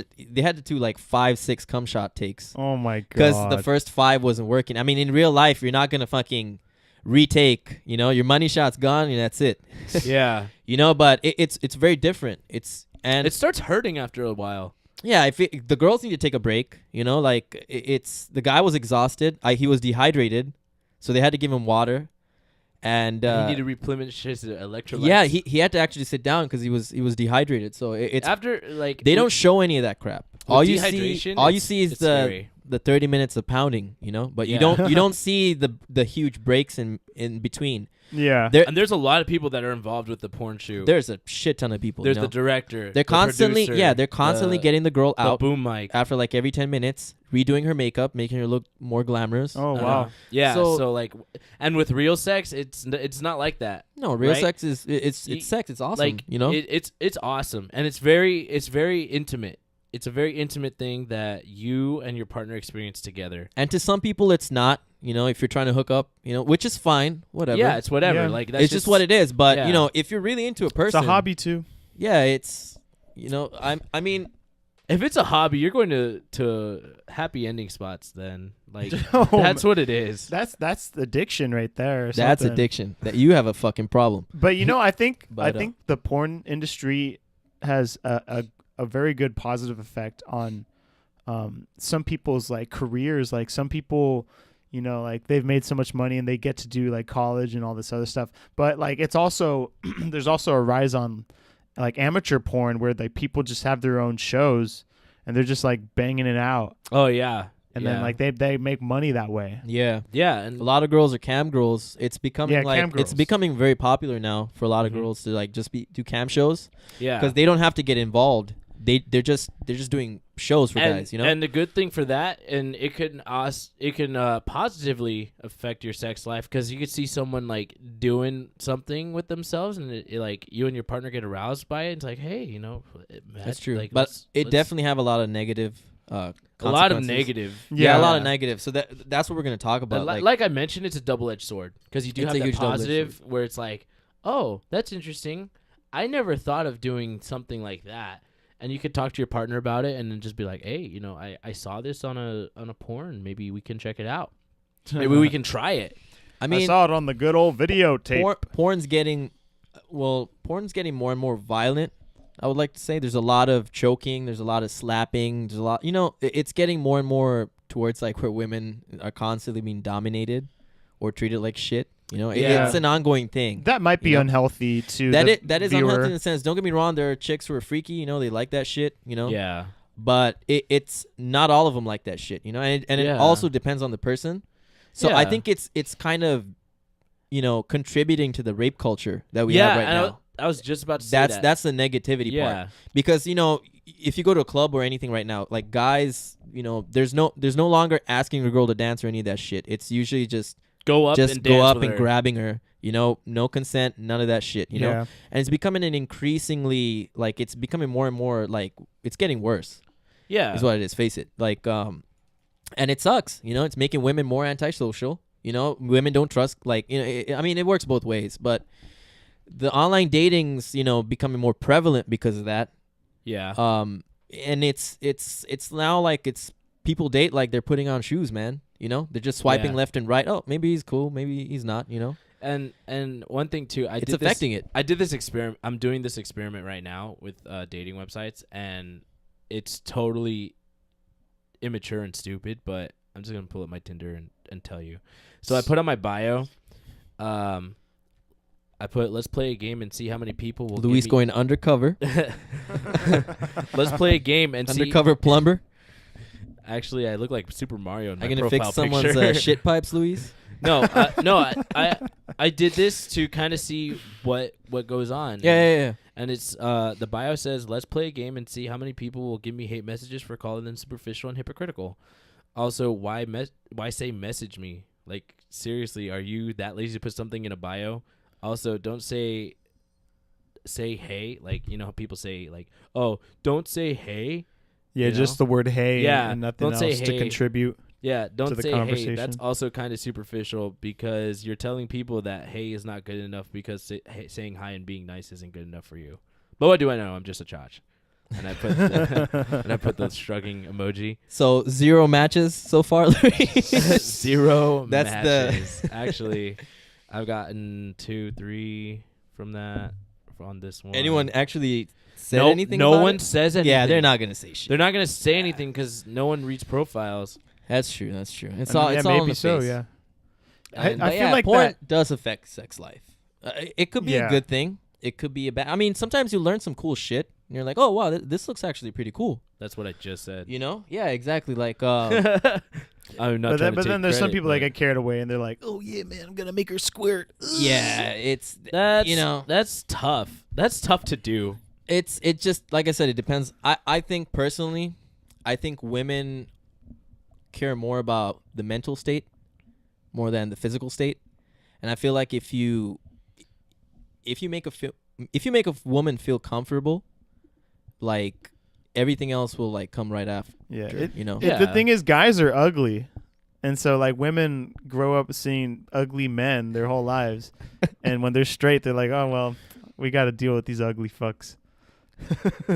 to do like 5-6 cum shot takes. Oh my god. Because the first 5 wasn't working. I mean, in real life, you're not gonna fucking retake. You know, your money shot's gone and that's it. yeah, You know, but it's very different. And it starts hurting after a while. yeah, the girls need to take a break. You know, like it's the guy was exhausted. He was dehydrated, so they had to give him water. And You need to replenish his electrolytes. yeah, he had to actually sit down because he was dehydrated. So it's after like they don't show any of that crap. All you see is it's the scary. the 30 minutes of pounding, you know, but Yeah. you don't see the huge breaks in between. Yeah. And there's a lot of people that are involved with the porn shoot. There's a shit ton of people. There's you know? the director. They're the constantly producer, they're constantly the- getting the girl the out boom mic. after like every 10 minutes, redoing her makeup, making her look more glamorous. Oh wow. Yeah. So- So like, and with real sex, it's not like that. No, real Right? sex is it's Y- sex. It's awesome. Like you know. it's awesome, and it's very intimate. It's a very intimate thing that you and your partner experience together. And to some people, it's not. You know, if you're trying to hook up, you know, which is fine, whatever. Yeah, it's whatever. Yeah. Like that's it's just what it is. But yeah. you know, if you're really into a It's person, a hobby too. Yeah, it's you know, I mean, If it's a hobby, you're going to happy ending spots. Then like Oh, that's what it is. That's addiction right there. or that's something. addiction. That you have a fucking problem. But you know, I think But, the porn industry has a very good positive effect on some people's like careers. Like some people, you know, like they've made so much money and they get to do like college and all this other stuff. But like it's also there's also a rise on like amateur porn where like people just have their own shows and they're just like banging it out. Oh yeah. And Yeah. then like they make money that way. Yeah. yeah, and A lot of girls are cam girls. It's becoming Yeah, like cam it's girls. becoming very popular now for a lot of Mhm. girls to like just do cam shows yeah, because they don't have to get involved. They're just doing shows for and, guys, you know. And the good thing for that, and it can positively affect your sex life because you could see someone like doing something with themselves, and it, like you and your partner get aroused by it. It's like, hey, you know, That's true. Like, But let's definitely have a lot of negative. a lot of consequences. negative. Yeah, a lot of negative. So that's what we're gonna talk about. Like I mentioned, it's a double-edged sword because you do It's have a that huge double-edged positive where it's like, oh, that's interesting. I never thought of doing something like that. And you could talk to your partner about it and then just be like, hey, you know, I saw this on a porn. Maybe we can check it out. Maybe we can try it. I I mean, saw it on the good old videotape. porn's getting more and more violent. I would like to say there's a lot of choking, there's a lot of slapping, there's a lot. You know, it's getting more and more towards like where women are constantly being dominated or treated like shit. You know, Yeah. it's an ongoing thing. That might be You know? unhealthy to That the is viewer. unhealthy in the sense. Don't get me wrong. There are chicks who are freaky. You know, they like that shit. You know. Yeah. But it's not all of them like that shit. You know, and it Yeah. also depends on the person. So I Yeah. think it's kind of, you know, contributing to the rape culture that we have right and now. I was just about to say that. That's the negativity yeah. part. Because, you know, if you go to a club or anything right now, like guys, you know, there's no longer asking a girl to dance or any of that shit. It's usually just Go up and dance with her. grabbing her. You know, no consent, none of that shit. You know, Yeah. and it's becoming an increasingly like it's becoming more and more like it's getting worse. Yeah. Is what it is. Face it. Like and it sucks. You know, it's making women more antisocial. You know, women don't trust. Like, you know, I mean, it works both ways, but the online dating's, you know, becoming more prevalent because of that. Yeah. And it's now like it's people date like they're putting on shoes, man. You know, they're just swiping Yeah. left and right. Oh, maybe he's cool, maybe he's not. You know, And one thing too, it's affecting it. I did this experiment. I'm doing this experiment right now with dating websites, and it's totally immature and stupid. But I'm just gonna pull up my Tinder and tell you. So I put on my bio, I put let's play a game and see how many people will. Luis give me going undercover, Let's play a game and see. undercover plumber. Actually, I look like Super Mario in my Are you gonna profile fix someone's picture. shit pipes, Luis? No, I did this to kind of see what goes on. Yeah. And it's the bio says, let's play a game and see how many people will give me hate messages for calling them superficial and hypocritical. Also, why say message me? Like, seriously, are you that lazy to put something in a bio? Also, don't say hey. Like, you know how people say, like, oh, don't say hey. Yeah, just the word hey and nothing don't say else to hey. contribute. Yeah, don't to the say hey. conversation. That's also kind of superficial because you're telling people that hey is not good enough because saying hi and being nice isn't good enough for you. But what do I know? I'm just a chotch. And I put the shrugging emoji. So 0 matches so far, Luis? 0 That's matches. Actually, I've gotten 2, 3 from that on this one. Anyone actually said no, anything No about one it? says anything. Yeah, they're not gonna say shit. They're not gonna say anything because no one reads profiles. That's true. It's I all. mean, It's yeah, all in maybe the so. face. Yeah. And, I but feel yeah, like porn that does affect sex life. It could be a Yeah. good thing. It could be a bad. I mean, sometimes you learn some cool shit, and you're like, oh wow, this looks actually pretty cool. That's what I just said. You know? Yeah, exactly. Like, I'm not but then there's some people that like get carried away and they're like, oh yeah, man, I'm gonna make her squirt. yeah, it's that's you know, that's tough. That's tough to do. it just like I said, it depends. I think personally, I think women care more about the mental state more than the physical state, and I feel like if you make a woman feel comfortable, like everything else will like come right after. Yeah, you know. Yeah. The thing is, guys are ugly, and so like women grow up seeing ugly men their whole lives, and when they're straight, they're like, oh well, we got to deal with these ugly fucks.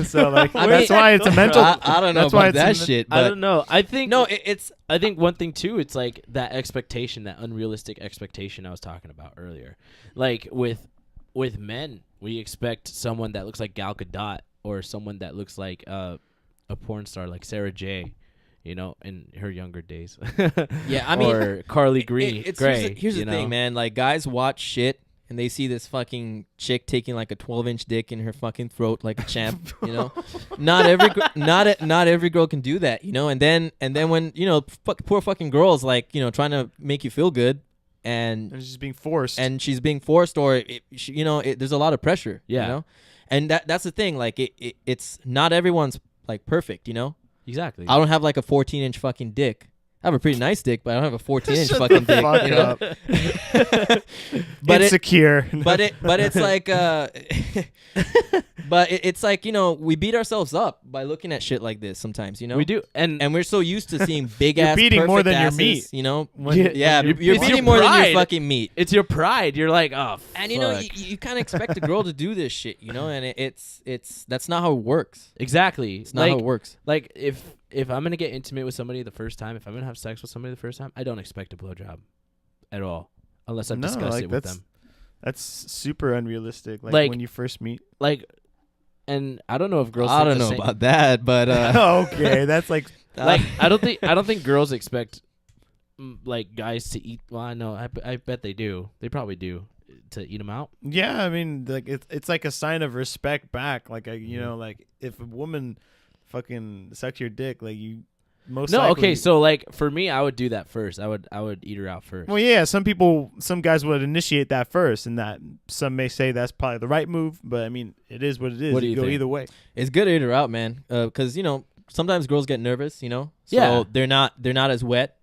So like I that's mean, why it's a mental. I don't know that's why about that it's a shit. I But don't know. I think no, it's I think one thing too, it's like that expectation, that unrealistic expectation I was talking about earlier. Like with men, we expect someone that looks like Gal Gadot or someone that looks like a porn star like Sarah J, you know, in her younger days. Yeah, I mean, or Carly Green. Here's the thing, man. Like guys watch shit and they see this fucking chick taking like a 12-inch dick in her fucking throat like a champ, you know. Not every girl can do that, you know. And then when you know poor fucking girls like you know trying to make you feel good and she's being forced. and she's being forced or there's a lot of pressure, Yeah. you know. And that's the thing. Like it's not everyone's like perfect, you know. Exactly. I don't have like a 14-inch fucking dick. I have a pretty nice dick, but I don't have a 14-inch fucking dick. fuck You know? Insecure. But it's like but it's like, you know, we beat ourselves up by looking at shit like this sometimes, you know. We do, and we're so used to seeing big You're ass beating perfect more than your asses, meat. you know. Yeah, You're it's your beating more than pride. your fucking meat. it's your pride. You're like, oh, And you know, fuck. you kind of expect a girl to do this shit, you know, and it's that's not how it works. Exactly. It's not how it works. Like if I'm gonna get intimate with somebody the first time, if I'm gonna have sex with somebody the first time, I don't expect a blowjob at all, unless I've No, discussed like, it with them. That's super unrealistic. Like- when you first meet. Like, and I don't know if girls. I think don't the know same- about that, but Okay, that's like Like, I don't think girls expect like guys to eat. Well, I know. I bet they do. They probably do to eat them out. yeah. I mean, like it's like a sign of respect back. Like you know, like if a woman fucking sucks your dick, like you most No, likely, okay. So like for me, I would do that first. I would eat her out first. Well, yeah, some guys would initiate that first, and that some may say that's probably the right move, but I mean, it is what it is. What do You you go think? either way. it's good to eat her out, man. Because you know sometimes girls get nervous, you know. So Yeah. they're not as wet.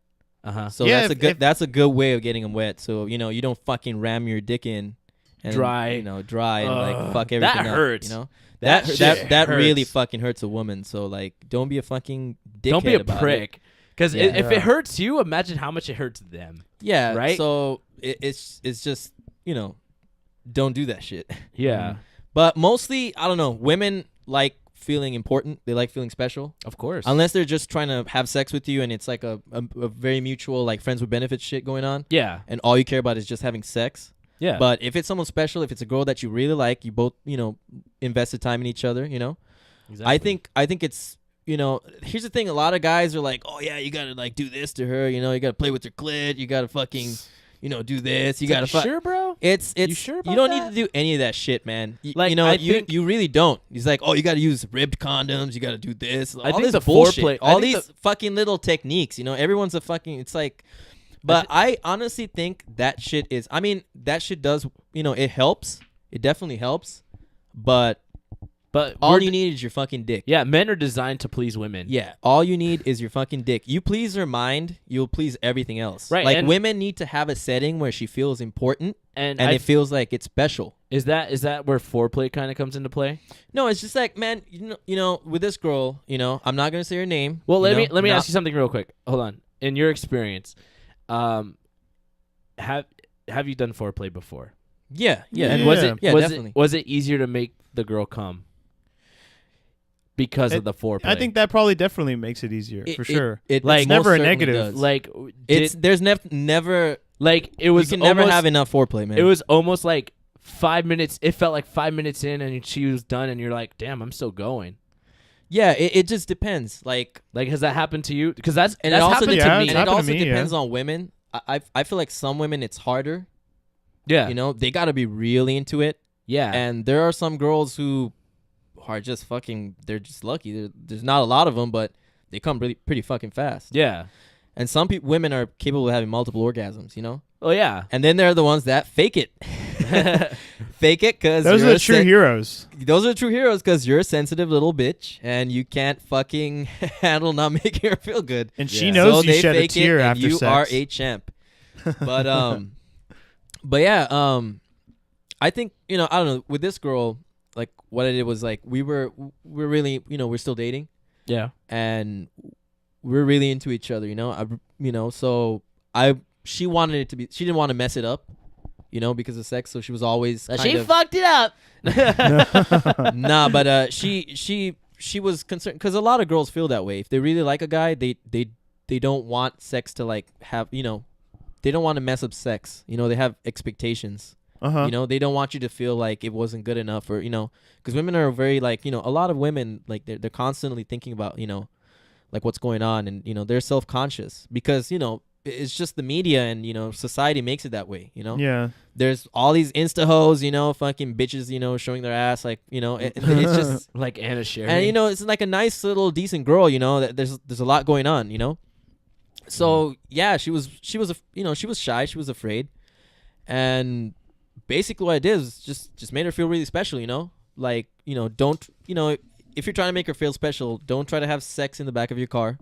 So Yeah, that's a good way of getting them wet. So you know you don't fucking ram your dick in, and, Dry. you know, dry and like fuck everything that up, hurts. You know That shit that really hurts. fucking hurts a woman. So like, don't be a fucking dickhead. Don't be a about it. prick. Because Yeah. if it hurts you, imagine how much it hurts them. Yeah, Right? So it's just you know, don't do that shit. Yeah. But mostly, I don't know. Women like feeling important. They like feeling special. Of course. Unless they're just trying to have sex with you and it's like a very mutual like friends with benefits shit going on. Yeah. And all you care about is just having sex. Yeah. But if it's someone special, if it's a girl that you really like, you both, you know, invested time in each other, you know. exactly. I think it's, you know, here's the thing. A lot of guys are like, oh yeah, you gotta like do this to her. You know, you gotta play with her clit. You gotta fucking, you know, do this. You gotta sure, bro. though? It's You sure about you don't that? need to do any of that shit, man. Like, you know, I you think- you really don't. He's like, oh, you got to use ribbed condoms. You got to do this. I all think this the bullshit. foreplay- I All think these fucking little techniques. You know, everyone's a fucking. It's like, but I honestly think that shit is. I mean, that shit does. You know, it helps. It definitely helps. But all we're you d- need is your fucking dick. Yeah, men are designed to please women. Yeah, all you need is your fucking dick. You please her mind, you'll please everything else. Right, Like and- women need to have a setting where she feels important And and I it feels like it's special. Is that where foreplay kind of comes into play? No, it's just like, man, you know, with this girl, you know, I'm not gonna say her name. Well, let me not- ask you something real quick. Hold on. In your experience, have you done foreplay before? Yeah. And was it Yeah, was definitely. it was it easier to make the girl come because of the foreplay? I think that probably definitely makes it easier for sure. Like, it's never a most certainly negative. does. like There's never like it was you can never almost, have enough foreplay, man. It was almost like 5 minutes. It felt like 5 minutes in, and she was done, and you're like, damn, I'm still going. yeah, it just depends. Like Like, has that happened to you? Because that's and that's it also happened Yeah, to depends, me. it's and it happened to also me, yeah. depends on women. I feel like some women it's harder. Yeah, You know, they got to be really into it. yeah. And there are some girls who are just fucking. They're just lucky. There's not a lot of them, but they come pretty fucking fast. yeah. And some women are capable of having multiple orgasms. You know. Oh yeah. And then there are the ones that fake it. Fake it because Those are the true heroes. Those are the true heroes because you're a sensitive little bitch and you can't fucking handle not making her feel good. And she Yeah. knows So you they shed a fake tear it and after you sex. are a champ. But yeah, I think, you know, I don't know, with this girl, like what I did was like we're really, you know, we're still dating Yeah. and we're really into each other, you know. So she wanted it to be, she didn't want to mess it up, you know, because of sex, so she was always kind of, fucked it up. nah, but she was concerned because a lot of girls feel that way. If they really like a guy, they don't want sex to like have, you know, they don't want to mess up sex. You know, they have expectations. Uh-huh. You know, they don't want you to feel like it wasn't good enough, or, you know, because women are very like, you know, a lot of women like they're constantly thinking about, you know, like what's going on, and, you know, they're self-conscious because, you know, it's just the media and, you know, society makes it that way, you know. Yeah. There's all these insta hoes, you know, fucking bitches, you know, showing their ass, like, you know, it's just, Like Anna Sherry. and, you know, it's like a nice little decent girl, you know, that there's a lot going on, you know. So yeah, she was you know, she was shy, she was afraid, and basically what I did is just made her feel really special, you know. Like, you know, don't, you know, if you're trying to make her feel special, don't try to have sex in the back of your car.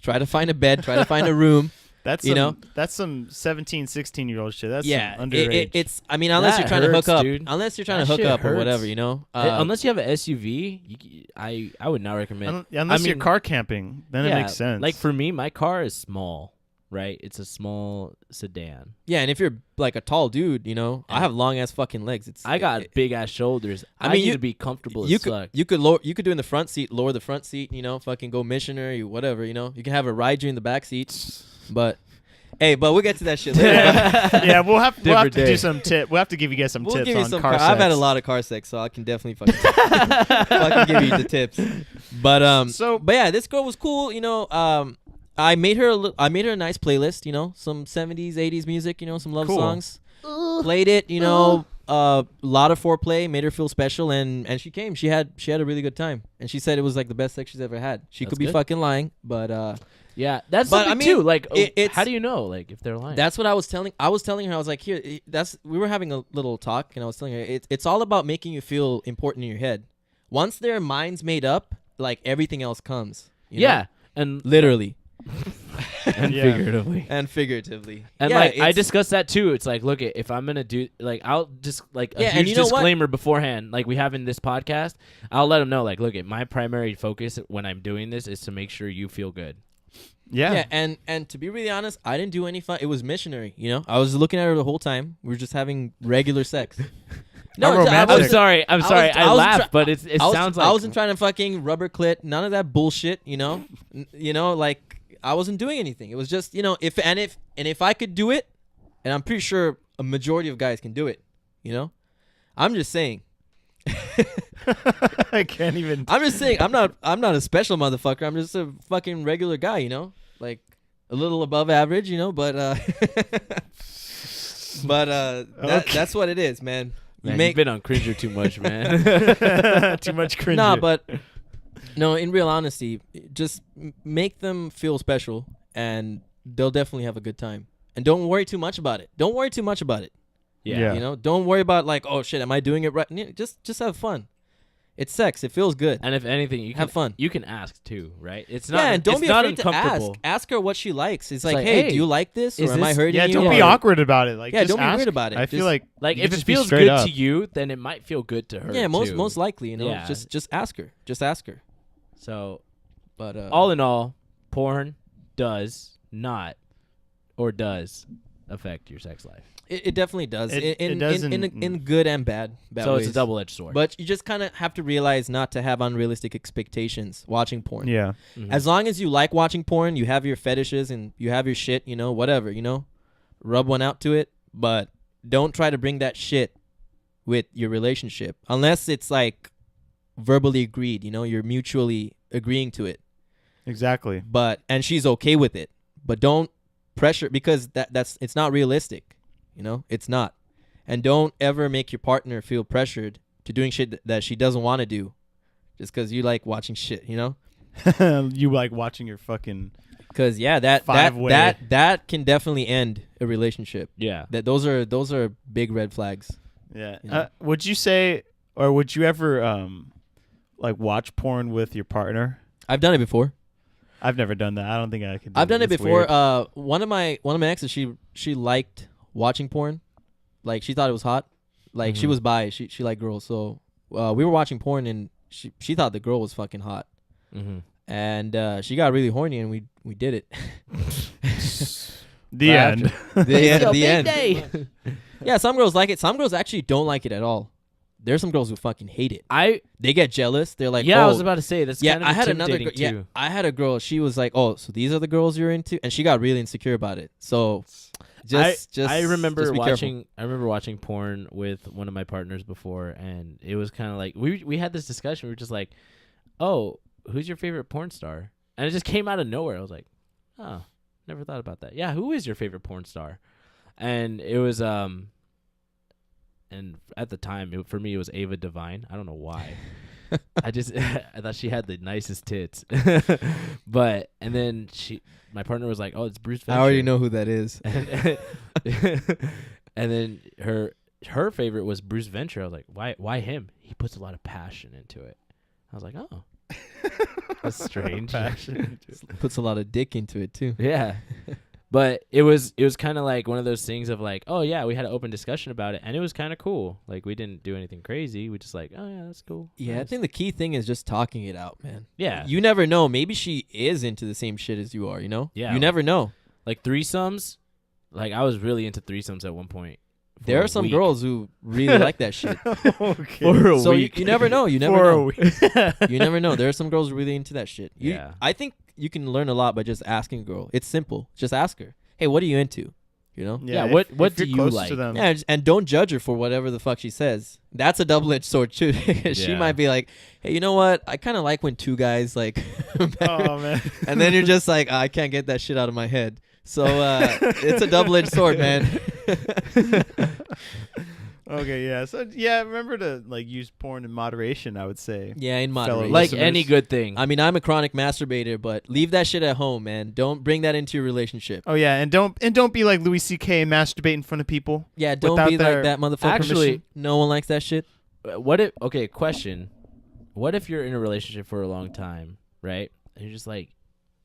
Try to find a bed, try to find a room. That's You some, know? that's some 17, 16-year-old shit. That's Yeah, some underage. it's. I mean, unless That you're trying to hurts, hook up, dude. unless you're trying That to hook shit up or whatever, hurts. you know. Unless you have an SUV, I would not recommend. Unless I you're mean, car camping, then it yeah, makes sense. Like for me, my car is small, right? It's a small sedan. Yeah, and if you're like a tall dude, you know, I And- have long ass fucking legs. I got big ass shoulders. I I mean, need you- to be comfortable you as could fuck. you could lower, you could do in the front seat, lower the front seat, you know, fucking go missionary, whatever, you know. You can have her ride you in the back seat, but hey, but we'll get to that shit later. yeah, we'll have to Different do day. some tip. We'll have to give you guys some We'll tips give you on some car car. sex. I've had a lot of car sex, so I can definitely fucking give you the tips. But but yeah, this girl was cool. You know, I made her a nice playlist. You know, some 70s, 80s music. You know, some love Cool. songs. Played it. You know, a lot of foreplay. Made her feel special, and she came. She had a really good time, and she said it was like the best sex she's ever had. She That's could be good. fucking lying, but Yeah, that's But, something I mean, too. Like, it's- how do you know? Like, if they're lying. that's what I was telling her. I was like, here, we were having a little talk, and I was telling her it's all about making you feel important in your head. Once their mind's made up, like everything else comes. You know? yeah, and Literally and Yeah. figuratively. and figuratively. And Yeah, like I it's- discussed that too. It's like, look, if I'm gonna do like, I'll just like a Yeah, and huge you know what? disclaimer beforehand, like we have in this podcast. I'll let them know, like, look, my primary focus when I'm doing this is to make sure you feel good. Yeah. and to be really honest, I didn't do any fun. It was missionary, you know. I was looking at her the whole time. We were just having regular sex. How romantic. I'm sorry. I'm sorry. I wasn't laughed, try- but it sounds like I wasn't trying to fucking rubber clit. None of that bullshit, you know. You know, like I wasn't doing anything. It was just, you know, if I could do it, and I'm pretty sure a majority of guys can do it, you know. I'm just saying. I can't even. I'm just saying. I'm not a special motherfucker. I'm just a fucking regular guy, you know. Like a little above average, you know. But But that's what it is, man. Man, you've been on Cringer too much, man. Too much cringe. Nah, but no, in real honesty, just make them feel special, and they'll definitely have a good time. And don't worry too much about it. Don't worry too much about it. Yeah. You know, don't worry about like, oh shit, am I doing it right? Just have fun. It's sex. It feels good. And if anything, you can have fun. You can ask too, right? It's not. Yeah, and don't it's be not afraid to uncomfortable. ask her what she likes. It's like, like, hey, hey, do you like this, or is am I this- hurting Yeah, you? don't or- be awkward about it. Like, Yeah, just don't be ask. weird about it. I feel Just- like Like you if it just be feels straight good up. to you, then it might feel good to her. Yeah, too. most likely, you know. Yeah. Just ask her. Just ask her. So But all in all, porn does not or does affect your sex life. it definitely does. It in does in good and bad So ways. it's a double-edged sword. But you just kind of have to realize not to have unrealistic expectations watching porn. Yeah. Mhm. As long as you like watching porn, you have your fetishes and you have your shit, you know, whatever, you know, rub one out to it. But don't try to bring that shit with your relationship unless it's like verbally agreed, you know, you're mutually agreeing to it. Exactly. And she's okay with it. But don't pressure, because that's it's not realistic, you know, it's not. And don't ever make your partner feel pressured to doing shit that she doesn't want to do just because you like watching shit, you know. You like watching your fucking. Because that Five-way. that can definitely end a relationship. yeah. That those are big red flags. Yeah. You know? Would you say, or would you ever like watch porn with your partner? I've done it before. I've never done that. I don't think I could. I've done it It's before. weird. One of my exes, she liked watching porn, like she thought it was hot, like she Mhm. was bi. She liked girls, so we were watching porn and she thought the girl was fucking hot, Mm-hmm. and she got really horny and we did it. The Right end. the end. Yeah, some girls like it. Some girls actually don't like it at all. There's some girls who fucking hate it. They get jealous. They're like, I oh, was about to say that's yeah, kind of I had another intimidating girl. too. Yeah, I had a girl. She was like, "Oh, so these are the girls you're into," and she got really insecure about it. So, just I remember just be watching. careful. I remember watching porn with one of my partners before, and it was kind of like we had this discussion. We were just like, "Oh, who's your favorite porn star?" And it just came out of nowhere. I was like, "Oh, never thought about that." Yeah, who is your favorite porn star? And it was and at the time, for me, it was Ava Devine. I don't know why. I thought she had the nicest tits. But and then my partner was like, "Oh, it's Bruce Venture." I already know who that is. And then her favorite was Bruce Venture. I was like, why him? He puts a lot of passion into it. I was like, oh, that's strange. Puts a lot of dick into it too. Yeah. But it was kind of like one of those things of like, oh yeah, we had an open discussion about it, and it was kind of cool. Like we didn't do anything crazy. We just like, oh yeah, that's cool. Yeah, I Nice. think the key thing is just talking it out, man. Yeah. You never know. Maybe she is into the same shit as you are, you know? Yeah. You never know. Like threesomes. Like I was really into threesomes at one point. for There a are some week. girls who really like that shit. Okay. For a So week. you never know. You never For a know. week. You never know. There are some girls really into that shit. Yeah. I think you can learn a lot by just asking a girl. It's simple. Just ask her. Hey, what are you into? You know? Yeah, if- what if do you're you close like? To them. Yeah, and don't judge her for whatever the fuck she says. That's a double-edged sword too. She Yeah. might be like, "Hey, you know what? I kind of like when two guys like," Oh man. and then you're just like, "I can't get that shit out of my head." So it's a double-edged sword, man. Okay, yeah. So yeah, remember to like use porn in moderation. I would say. Yeah, in Fellow moderation. Like listeners. any good thing. I mean, I'm a chronic masturbator, but leave that shit at home, man. Don't bring that into your relationship. Oh yeah, and don't be like Louis C.K. and masturbate in front of people. Yeah, don't Without be their- like that motherfucker. Actually- No one likes that shit. What if question, what if you're in a relationship for a long time, right? And you're just like,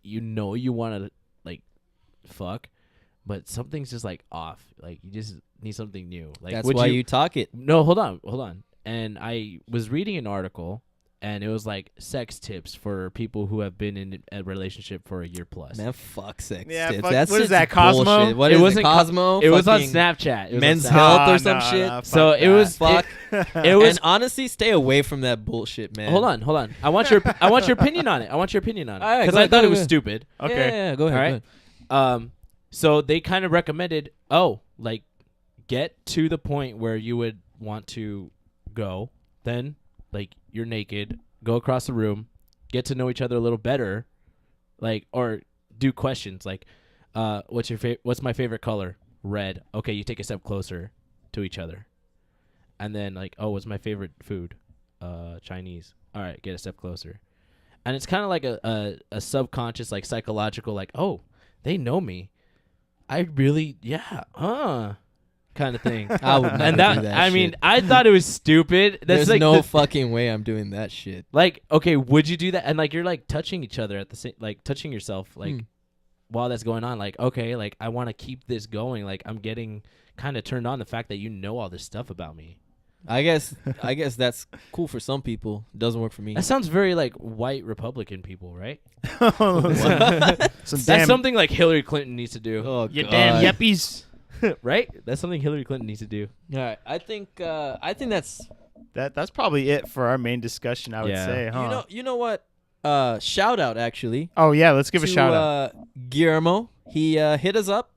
you want to like fuck, but something's just like off. Like you just need something new. Like That's would why you talk it. No, hold on. And I was reading an article, and it was like sex tips for people who have been in a relationship for a year plus. Man, fuck sex Yeah, tips. fuck- That's what is just that, Cosmo? bullshit. What It is it, wasn't Co- Cosmo? It was on Fucking Snapchat. It was on Men's Snapchat. Health or Nah, some nah, shit. nah, So fuck it was Fuck. it was And honestly, stay away from that bullshit, man. Hold on. I want your opinion on it. All right, Because go I thought ahead, it was go ahead. stupid. Okay. Yeah, go ahead. All Go right. ahead. So they kind of recommended, like get to the point where you would want to go, then like you're naked, go across the room, get to know each other a little better, like or do questions like, what's my favorite color? read, okay, you take a step closer to each other. And then like, oh, what's my favorite food? Chinese. All right, get a step closer. And it's kind of like a subconscious, like psychological, like, oh, they know me. I really, kind of thing. I would never And do that I shit. mean, I thought it was stupid. That's There's like no fucking way I'm doing that shit. like, okay, would you do that? And like, you're like touching each other at the same, like touching yourself, like while that's going on. Like, okay, like I want to keep this going. Like, I'm getting kind of turned on the fact that you know all this stuff about me. I guess that's cool for some people. It doesn't work for me. That sounds very like white Republican people, right? Some That's damn, something like Hillary Clinton needs to do, Oh, you God. damn yuppies. right? That's something Hillary Clinton needs to do. All right, I think that's That's probably it for our main discussion, I would Yeah. say, huh? you know what? Shout out actually. Oh yeah, let's give a to, shout out. Guillermo. He hit us up.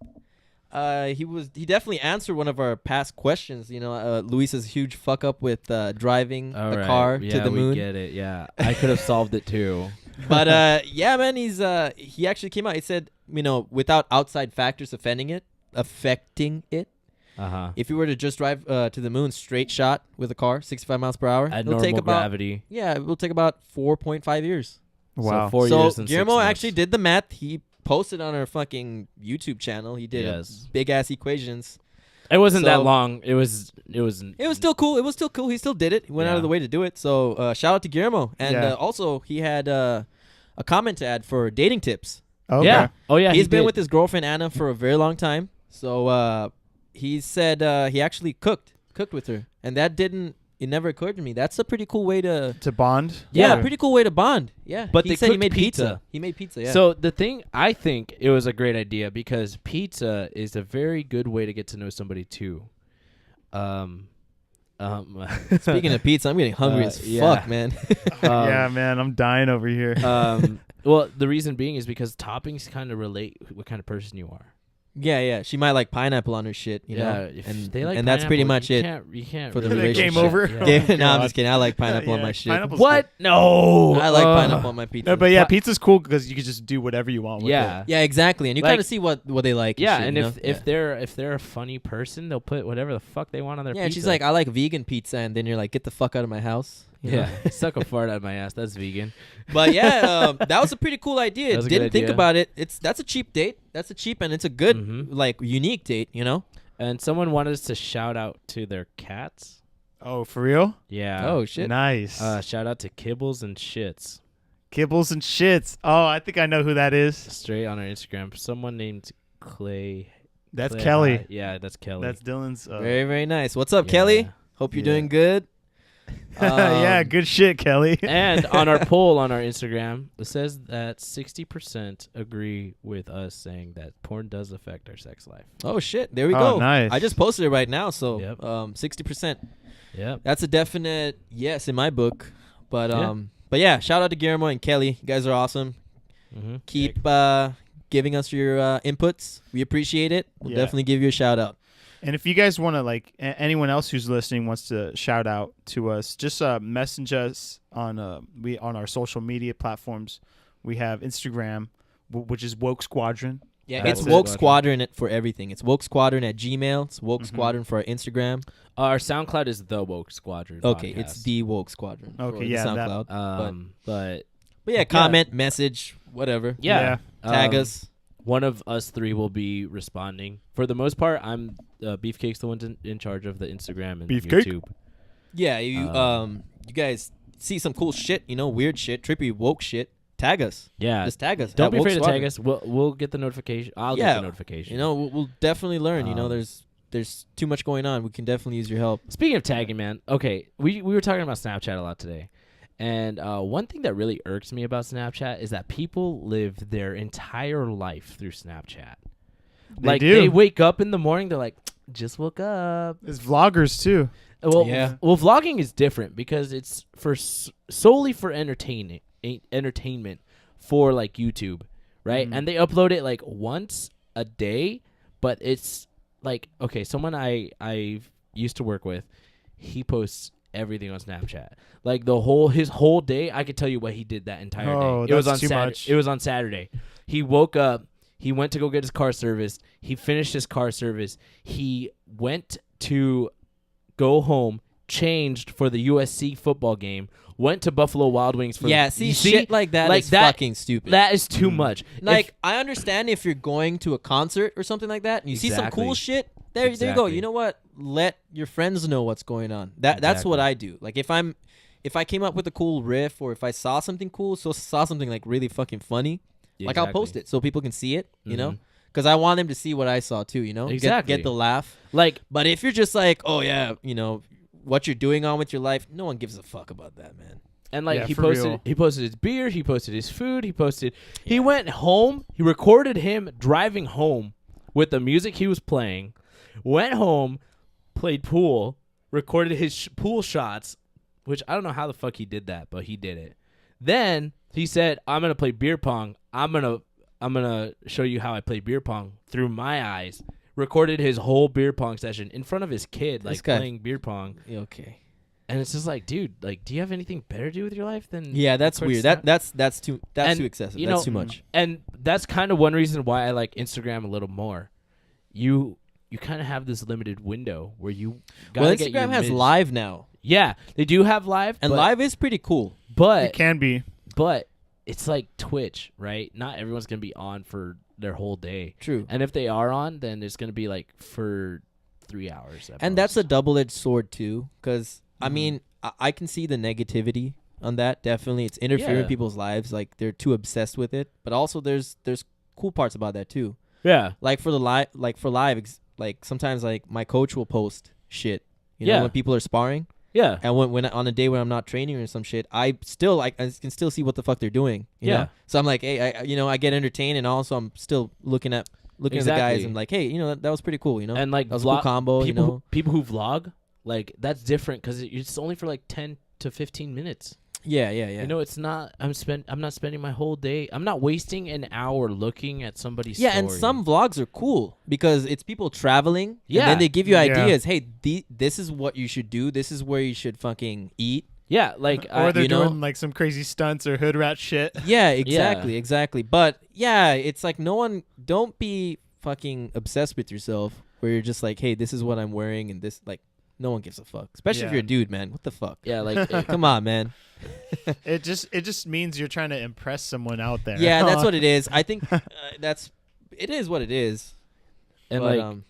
He definitely answered one of our past questions. You know, Luis's huge fuck up with driving the car to the moon. We get it. Yeah, I could have solved it too. But yeah, man, he actually came out. He said, you know, without outside factors affecting it, if you were to just drive to the moon straight shot with a car, 65 miles per hour, At it'll normal take about gravity. it will take about 4.5 years. Wow. So 4 So years and 6 Guillermo months. actually did the math. He posted on our fucking YouTube channel. He did Yes. big ass equations. It wasn't that So- long. It was. It was still cool. It was still cool. He still did it. He went out Yeah. of the way to do it. So shout out to Guillermo. And Yeah. also he had a comment to add for dating tips. Okay. Yeah. Oh yeah. He's been did. with his girlfriend Anna for a very long time. So he said he actually cooked with her, and it never occurred to me. That's a pretty cool way to. To bond. Yeah, Or- pretty cool way to bond. Yeah, But he they said he cooked made pizza. He made pizza. Yeah. So the thing, I think it was a great idea because pizza is a very good way to get to know somebody too. Speaking of pizza, I'm getting hungry as yeah. fuck, man. yeah, man, I'm dying over here. Well, the reason being is because toppings kind of relate what kind of person you are. Yeah. She might like pineapple on her shit, you know. if And they like and that's pretty pineapple, much you it. Can't for the really relationship. Game over. Yeah. Yeah, no, I'm God. just kidding. I like pineapple on Yeah, my shit. pineapple's What? No. I like pineapple on my pizza. No, but yeah, Pi- pizza's cool because you can just do whatever you want with Yeah. it. Yeah, exactly. And you Like- kind of see what they like. Yeah, shit, and you know? if they're a funny person, they'll put whatever the fuck they want on their yeah, pizza. and she's like, I like vegan pizza, and then you're like, get the fuck out of my house. you know? yeah, suck a fart out of my ass. That's vegan. But yeah, that was a pretty cool idea. That was a good Didn't think idea. about it. That's a cheap date. That's a cheap and it's a good Mhm. like unique date. You know. And someone wanted us to shout out to their cats. Oh, for real? Yeah. Oh shit. Nice. Shout out to Kibbles and Shits. Kibbles and shits. Oh, I think I know who that is. Straight on our Instagram. Someone named Clay. That's Clay Kelly. High. Yeah, that's Kelly. That's Dylan's. Very very nice. What's up, Yeah. Kelly? Hope you're Yeah. doing good. yeah, good shit, Kelly. And on our poll on our Instagram, it says that 60% agree with us saying that porn does affect our sex life. Oh shit. There we Oh, go. nice. I just posted it right now. So Yep. 60%. Yep. That's a definite yes in my book. But Yeah. but yeah, shout out to Guillermo and Kelly. You guys are awesome. Mm-hmm. Keep giving us your inputs. We appreciate it. We'll Yeah. definitely give you a shout out. And if you guys want to, like, anyone else who's listening wants to shout out to us, just message us on on our social media platforms. We have Instagram, which is Woke Squadron. Yeah, That's it's it. Woke Squadron for everything. It's Woke Squadron at Gmail. It's Woke Squadron for our Instagram. Our SoundCloud is the Woke Squadron. Okay, podcast. it's the Woke Squadron. Okay, for the yeah, that- SoundCloud. But But yeah, comment, message, whatever. yeah, Tag us. One of us three will be responding. For the most part, I'm Beefcake's the one in charge of the Instagram and Beefcake? YouTube. Yeah, you guys see some cool shit, you know, weird shit, trippy woke shit. Tag us. Yeah, Just tag us. don't at be Woke afraid to Squadron. tag us. We'll get the notification. I'll Yeah, get the notification. You know, we'll definitely learn. You know, Um, there's too much going on. We can definitely use your help. Speaking of tagging, man. Okay, we were talking about Snapchat a lot today, and one thing that really irks me about Snapchat is that people live their entire life through Snapchat. They do. They wake up in the morning, they're like, just woke up. There's vloggers too. Well, Yeah. well, vlogging is different because it's for solely for entertainment for like YouTube, right? And they upload it like once a day, but it's like, okay, someone I used to work with, he posts everything on Snapchat. Like his whole day, I could tell you what he did that entire Oh, day. It was that's on too Saturday. much. It was on Saturday. He woke up. He went to go get his car serviced. He finished his car service. He went to go home, changed for the USC football game, went to Buffalo Wild Wings for shit like that is fucking stupid. That is too much. Like, I understand if you're going to a concert or something like that and you see some cool shit, there you go. You know what? Let your friends know what's going on. That's what I do. Like, if I came up with a cool riff or if I saw something cool, saw something like really fucking funny, like I'll post it so people can see it, you know? Because I want them to see what I saw too, you know? Exactly. Get the laugh. Like, but if you're just like, oh yeah, you know, what you're doing on with your life, no one gives a fuck about that, man. And like he real. posted his beer, he posted his food, he went home, he recorded him driving home with the music he was playing, went home, played pool, recorded his pool shots, which I don't know how the fuck he did that, but he did it. Then he said, I'm going to play beer pong. I'm going to show you how I play beer pong through my eyes. Recorded his whole beer pong session in front of his kid, like playing beer pong. Okay. And it's just like, dude, like, do you have anything better to do with your life than? Yeah, that's weird. That's too excessive. You that's know, too much. And that's kind of one reason why I like Instagram a little more. You kind of have this limited window where you gotta get your Instagram has live now. Yeah, they do have live, and live is pretty cool. But it can be. But it's like Twitch, right? Not everyone's gonna be on for their whole day. True. And if they are on, then it's gonna be like for 3 hours. And that's a double-edged sword too, because I mean, I can see the negativity on that. Definitely, it's interfering in people's lives. Like they're too obsessed with it. But also, there's cool parts about that too. Yeah. Like for live, like sometimes like my coach will post shit. You know, when people are sparring. Yeah. And when on a day when I'm not training or some shit, I can still see what the fuck they're doing. You know? So I'm like, hey, I get entertained, and also I'm still looking at the guys and like, hey, you know, that was pretty cool. You know, and like that was a cool combo. People who vlog, like that's different because it's only for like 10 to 15 minutes. Yeah. You know, it's not. I'm not spending my whole day. I'm not wasting an hour looking at somebody's story. And some vlogs are cool because it's people traveling. Yeah. And then they give you ideas. Hey, this is what you should do. This is where you should fucking eat. Yeah, like or they're doing like some crazy stunts or hood rat shit. Yeah, exactly. But yeah, it's like don't be fucking obsessed with yourself where you're just like, hey, this is what I'm wearing and this, like, no one gives a fuck. Especially if you're a dude, man. What the fuck? Yeah, like come on, man. It just means you're trying to impress someone out there. Yeah, that's what it is. I think it is what it is. And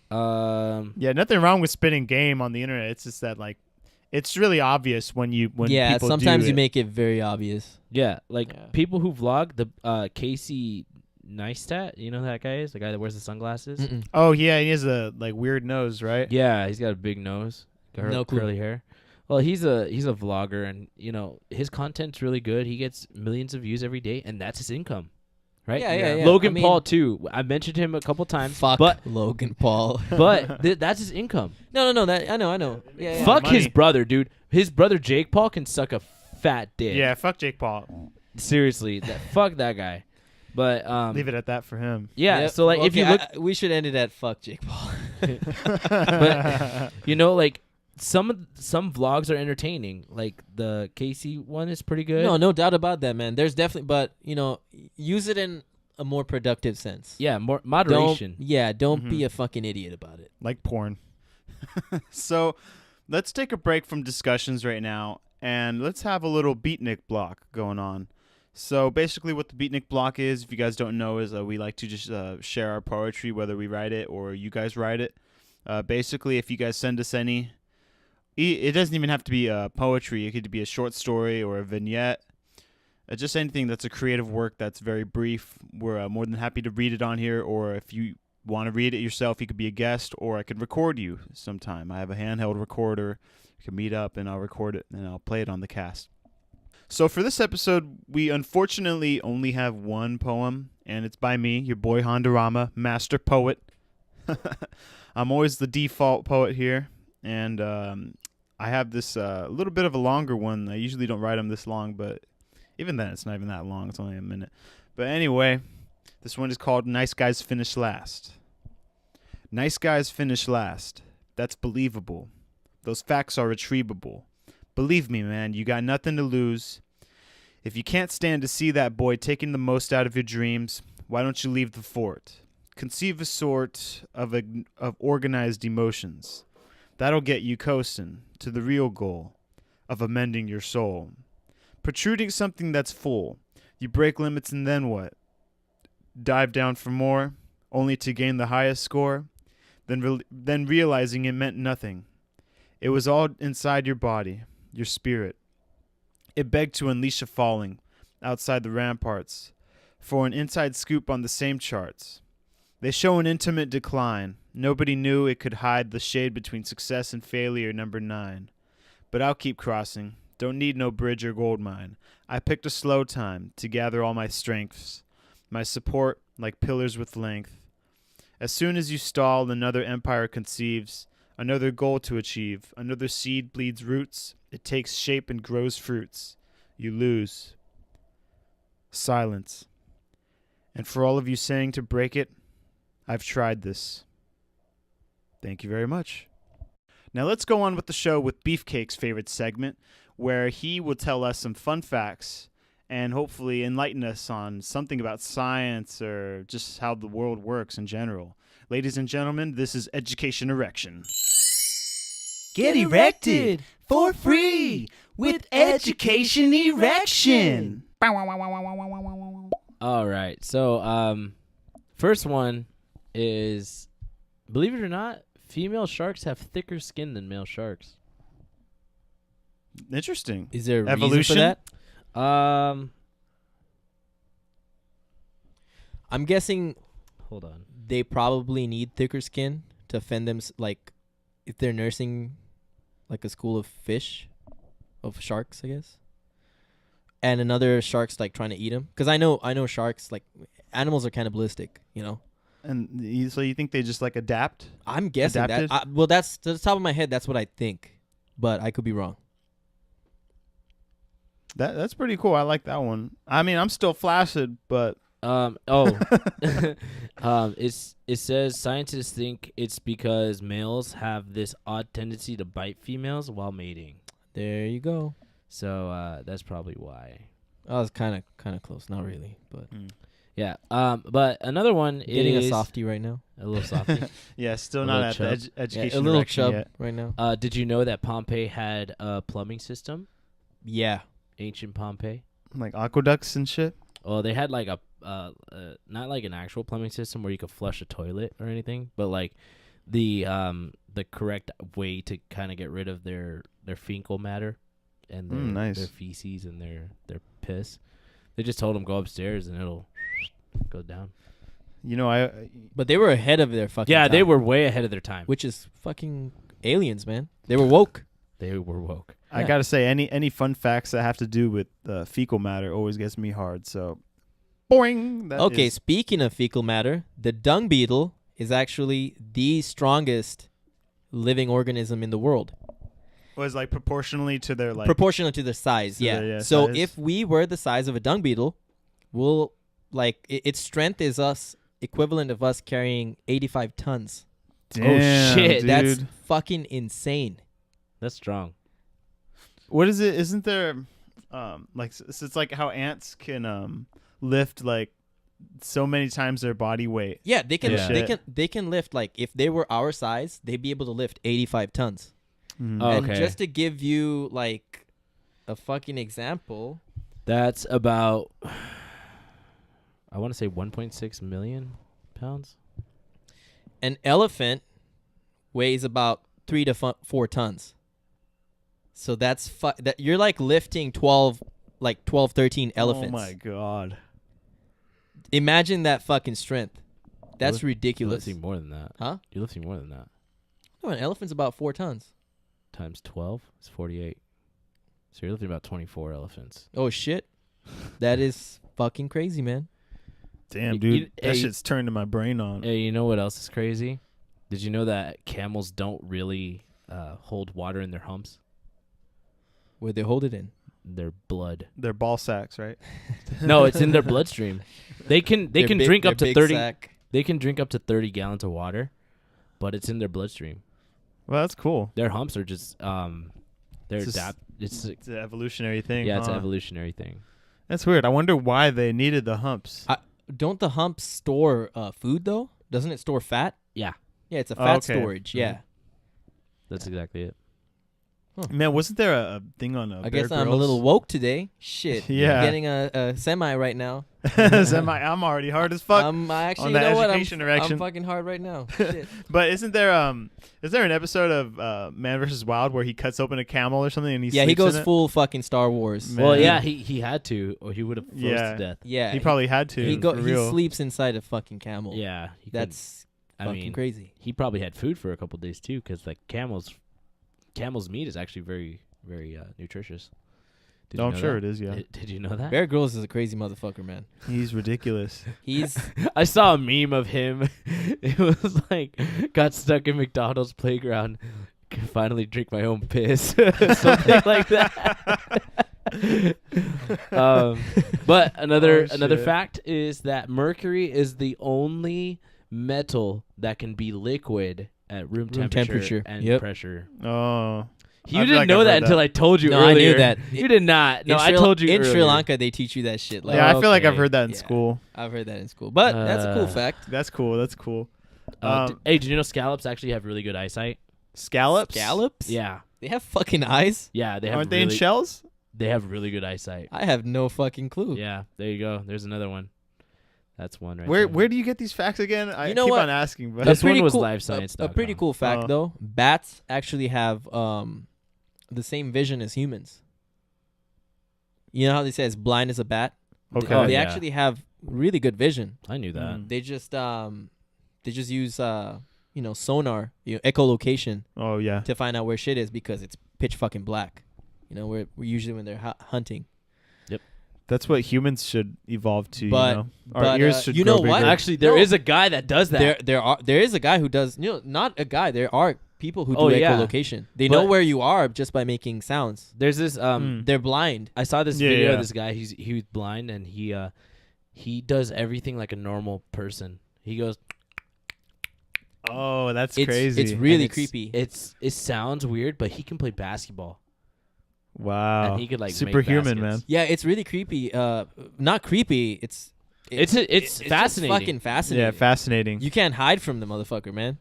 but, yeah, nothing wrong with spitting game on the internet. It's just that like it's really obvious when people sometimes do you it. make it very obvious. Yeah, like people who vlog, the Casey Neistat, you know who that guy is? The guy that wears the sunglasses? Mm-mm. Oh yeah, he has a like weird nose, right? Yeah, he's got a big nose, curly hair. Well, he's a vlogger, and you know his content's really good. He gets millions of views every day, and that's his income, right? Yeah. Logan Paul too. I mentioned him a couple times. Fuck Logan Paul. But that's his income. No. That I know. Yeah. Fuck his brother, dude. His brother Jake Paul can suck a fat dick. Yeah, fuck Jake Paul. Seriously, fuck that guy. But leave it at that for him. Yeah. Yep. So like, if you look, we should end it at fuck Jake Paul. But you know, like. Some vlogs are entertaining. Like the Casey one is pretty good. No doubt about that, man. There's definitely, but you know, use it in a more productive sense. Yeah, more moderation. Don't be a fucking idiot about it. Like porn. So, let's take a break from discussions right now, and let's have a little beatnik block going on. So basically, what the beatnik block is, if you guys don't know, is we like to just share our poetry, whether we write it or you guys write it. Basically, if you guys send us any. It doesn't even have to be poetry. It could be a short story or a vignette. Just anything that's a creative work that's very brief. We're more than happy to read it on here. Or if you want to read it yourself, you could be a guest, or I could record you sometime. I have a handheld recorder. You can meet up and I'll record it and I'll play it on the cast. So for this episode, we unfortunately only have one poem, and it's by me, your boy Hondarama, master poet. I'm always the default poet here. And I have this little bit of a longer one. I usually don't write them this long, but even then, it's not even that long. It's only a minute. But anyway, this one is called Nice Guys Finish Last. Nice guys finish last. That's believable. Those facts are retrievable. Believe me, man, you got nothing to lose. If you can't stand to see that boy taking the most out of your dreams, why don't you leave the fort? Conceive a sort of organized emotions. That'll get you coasting to the real goal of amending your soul. Protruding something that's full. You break limits and then what? Dive down for more, only to gain the highest score? Then realizing it meant nothing. It was all inside your body, your spirit. It begged to unleash a falling outside the ramparts for an inside scoop on the same charts. They show an intimate decline. Nobody knew it could hide the shade between success and failure, number 9. But I'll keep crossing. Don't need no bridge or gold mine. I picked a slow time to gather all my strengths, my support like pillars with length. As soon as you stall, another empire conceives, another goal to achieve, another seed bleeds roots, it takes shape and grows fruits. You lose. Silence. And for all of you saying to break it, I've tried this. Thank you very much. Now let's go on with the show with Beefcake's favorite segment, where he will tell us some fun facts and hopefully enlighten us on something about science or just how the world works in general. Ladies and gentlemen, this is Education Erection. Get erected for free with Education Erection. All right. So, first one is, believe it or not, female sharks have thicker skin than male sharks. Interesting. Is there a Evolution? reason for that? I'm guessing Hold on. they probably need thicker skin to fend them, like if they're nursing like a school of sharks, I guess. And another shark's like trying to eat them, because I know sharks, like animals are cannibalistic, you know. And so you think they just like adapt? I'm guessing Adapted? that. Well, that's to the top of my head. That's what I think, but I could be wrong. That's pretty cool. I like that one. I mean, I'm still flaccid, but It says scientists think it's because males have this odd tendency to bite females while mating. There you go. So that's probably why. I was kind of close. Not really, but Yeah. But another one getting is a softie right now. a little softy. yeah, still A not little at the chub. education A little direction chub yet. right now. Did you know that Pompeii had a plumbing system? Yeah. Ancient Pompeii. Like aqueducts and shit. Well, they had like a not like an actual plumbing system where you could flush a toilet or anything, but like the correct way to kind of get rid of their fecal matter and their, nice. their feces and their piss. They just told them go upstairs and it'll go down. You know, But they were ahead of their fucking Yeah, time, they were way ahead of their time. which is fucking aliens, man. They were woke. They were woke. I Yeah. gotta say, any fun facts that have to do with fecal matter always gets me hard. So, boing. That Okay, is- speaking of fecal matter, the dung beetle is actually the strongest living organism in the world. was like proportionally to their like. Proportional to their size, To yeah. their, So size. if we were the size of a dung beetle, we'll like its strength is equivalent of us carrying 85 tons. Damn, shit, dude. That's fucking insane. That's strong. What is it? Isn't there, like it's like how ants can lift like so many times their body weight. Yeah, they can Yeah. they can lift, like if they were our size, they'd be able to lift 85 tons. Mhm. Oh, And okay. just to give you like a fucking example, That's about, I want to say 1.6 million pounds. an elephant weighs about 3 to 4 tons. So that's that you're like lifting 12, 13 elephants. Oh my god. Imagine that fucking strength. That's You're ridiculous. lifting more than that. Huh? You're lifting more than that. No, an elephant's about 4 tons. Times 12 is 48. So you're lifting about 24 elephants. Oh shit. That is fucking crazy, man. Damn, You- dude. you- that hey, shit's turning my brain on. Hey, you know what else is crazy? Did you know that camels don't really hold water in their humps? Where they hold it in. Their blood. They're ball sacks, right? No, it's in their bloodstream. They can Their drink big- up their to big 30. sack. They can drink up to 30 gallons of water, but it's in their bloodstream. Well, that's cool. Their humps are just they're It's just- adapt. It's It's an evolutionary thing. yeah, it's an huh? evolutionary thing. That's weird. I wonder why they needed the humps. don't the humps store food though? Doesn't it store fat? Yeah, Yeah, it's a fat okay. storage. Yeah. that's exactly it. Man, wasn't there a thing on I Bear guess I'm a Grylls? little woke today. Shit. Yeah. Getting a semi right now. I'm already hard as fuck. Actually, on you the know what? education I'm direction. fucking hard right now. Shit. But is there an episode of Man vs. Wild where he cuts open a camel or something and he Yeah, he sleeps goes in it? full fucking Star Wars. Man. Well, yeah, he had to, or he would have froze Yeah. to death. Yeah. He probably had to. He for real. sleeps inside a fucking camel. Yeah, he That's I fucking mean, crazy. he probably had food for a couple days too, because like camel's meat is actually very, very nutritious. Did you I'm know sure that? it is, yeah. Did you know that? Bear Grylls is a crazy motherfucker, man. He's ridiculous. He's I saw a meme of him. It was like, got stuck in McDonald's playground, can finally drink my own piss, something like that. But another shit. fact is that mercury is the only metal that can be liquid at room temperature and Yep. pressure. Oh. You I feel didn't like know I've that heard until that. I told you No, earlier. I knew that. You did not. No, I told you in Sri earlier. Lanka they teach you that shit. Like, Yeah, I feel like I've okay. heard that in Yeah. school. I've heard that in school, but that's a cool fact. That's cool. That's cool. Hey, did you know scallops actually have really good eyesight? Scallops? Scallops? Yeah. They have fucking eyes. Yeah, they have Aren't they in really- shells? They have really good eyesight. I have no fucking clue. Yeah, there you go. There's another one. That's one right Where there. do you get these facts again? I You know keep what? on asking, but This one pretty was cool- livescience.com. A pretty cool fact Oh. though. Bats actually have the same vision as humans. You know how they say it's blind as a bat? Okay. They Oh, yeah. actually have really good vision. I knew that. Mm. They just use sonar, echolocation oh yeah. to find out where shit is because it's pitch fucking black. You know, we're usually when they're hunting. That's what humans should evolve to. But- you know? Our but, ears should you grow know what? bigger. Actually, there No. is a guy that does that. There is a guy who does, not a guy. There are people who do Oh, yeah. echolocation. They know But- where you are just by making sounds. There's this They're blind. I saw this Yeah, video yeah. of this guy. He was blind and he does everything like a normal person. He goes Oh, that's It's crazy. it's really and creepy. It sounds weird, but he can play basketball. wow. And he could, like, make superhuman, man. baskets. Yeah, it's really creepy. Not creepy. It's It's fascinating. Just fucking fascinating. Yeah, fascinating. You can't hide from the motherfucker, man.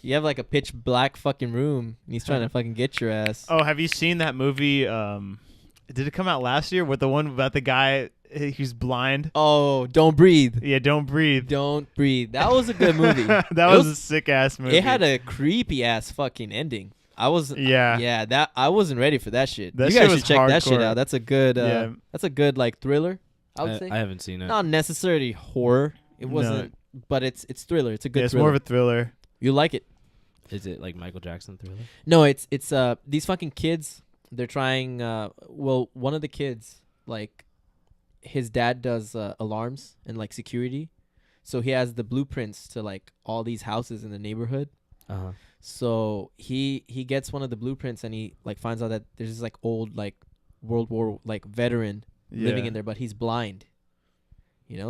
You have like a pitch black fucking room, and he's trying to fucking get your ass. Oh, have you seen that movie? Did it come out last year with the one about the guy who's blind? Oh, Don't Breathe. Yeah, Don't Breathe. Don't Breathe. That was a good movie. that It was was- a sick ass movie. It had a creepy ass fucking ending. I was Yeah. that I wasn't ready for that shit. That You shit guys was should check that shit hardcore. out. That's a good Yeah. that's a good like thriller, I would say. I haven't seen it. Not necessarily horror. It wasn't, but it's thriller. It's a good Yeah, it's thriller. more of a thriller. You like it. Is it like Michael Jackson Thriller? No, it's these fucking kids, they're trying one of the kids, like his dad does alarms and like security. So he has the blueprints to like all these houses in the neighborhood. Uh-huh. So he gets one of the blueprints and he like finds out that there's this like old like World War like veteran living Yeah. in there, but he's blind.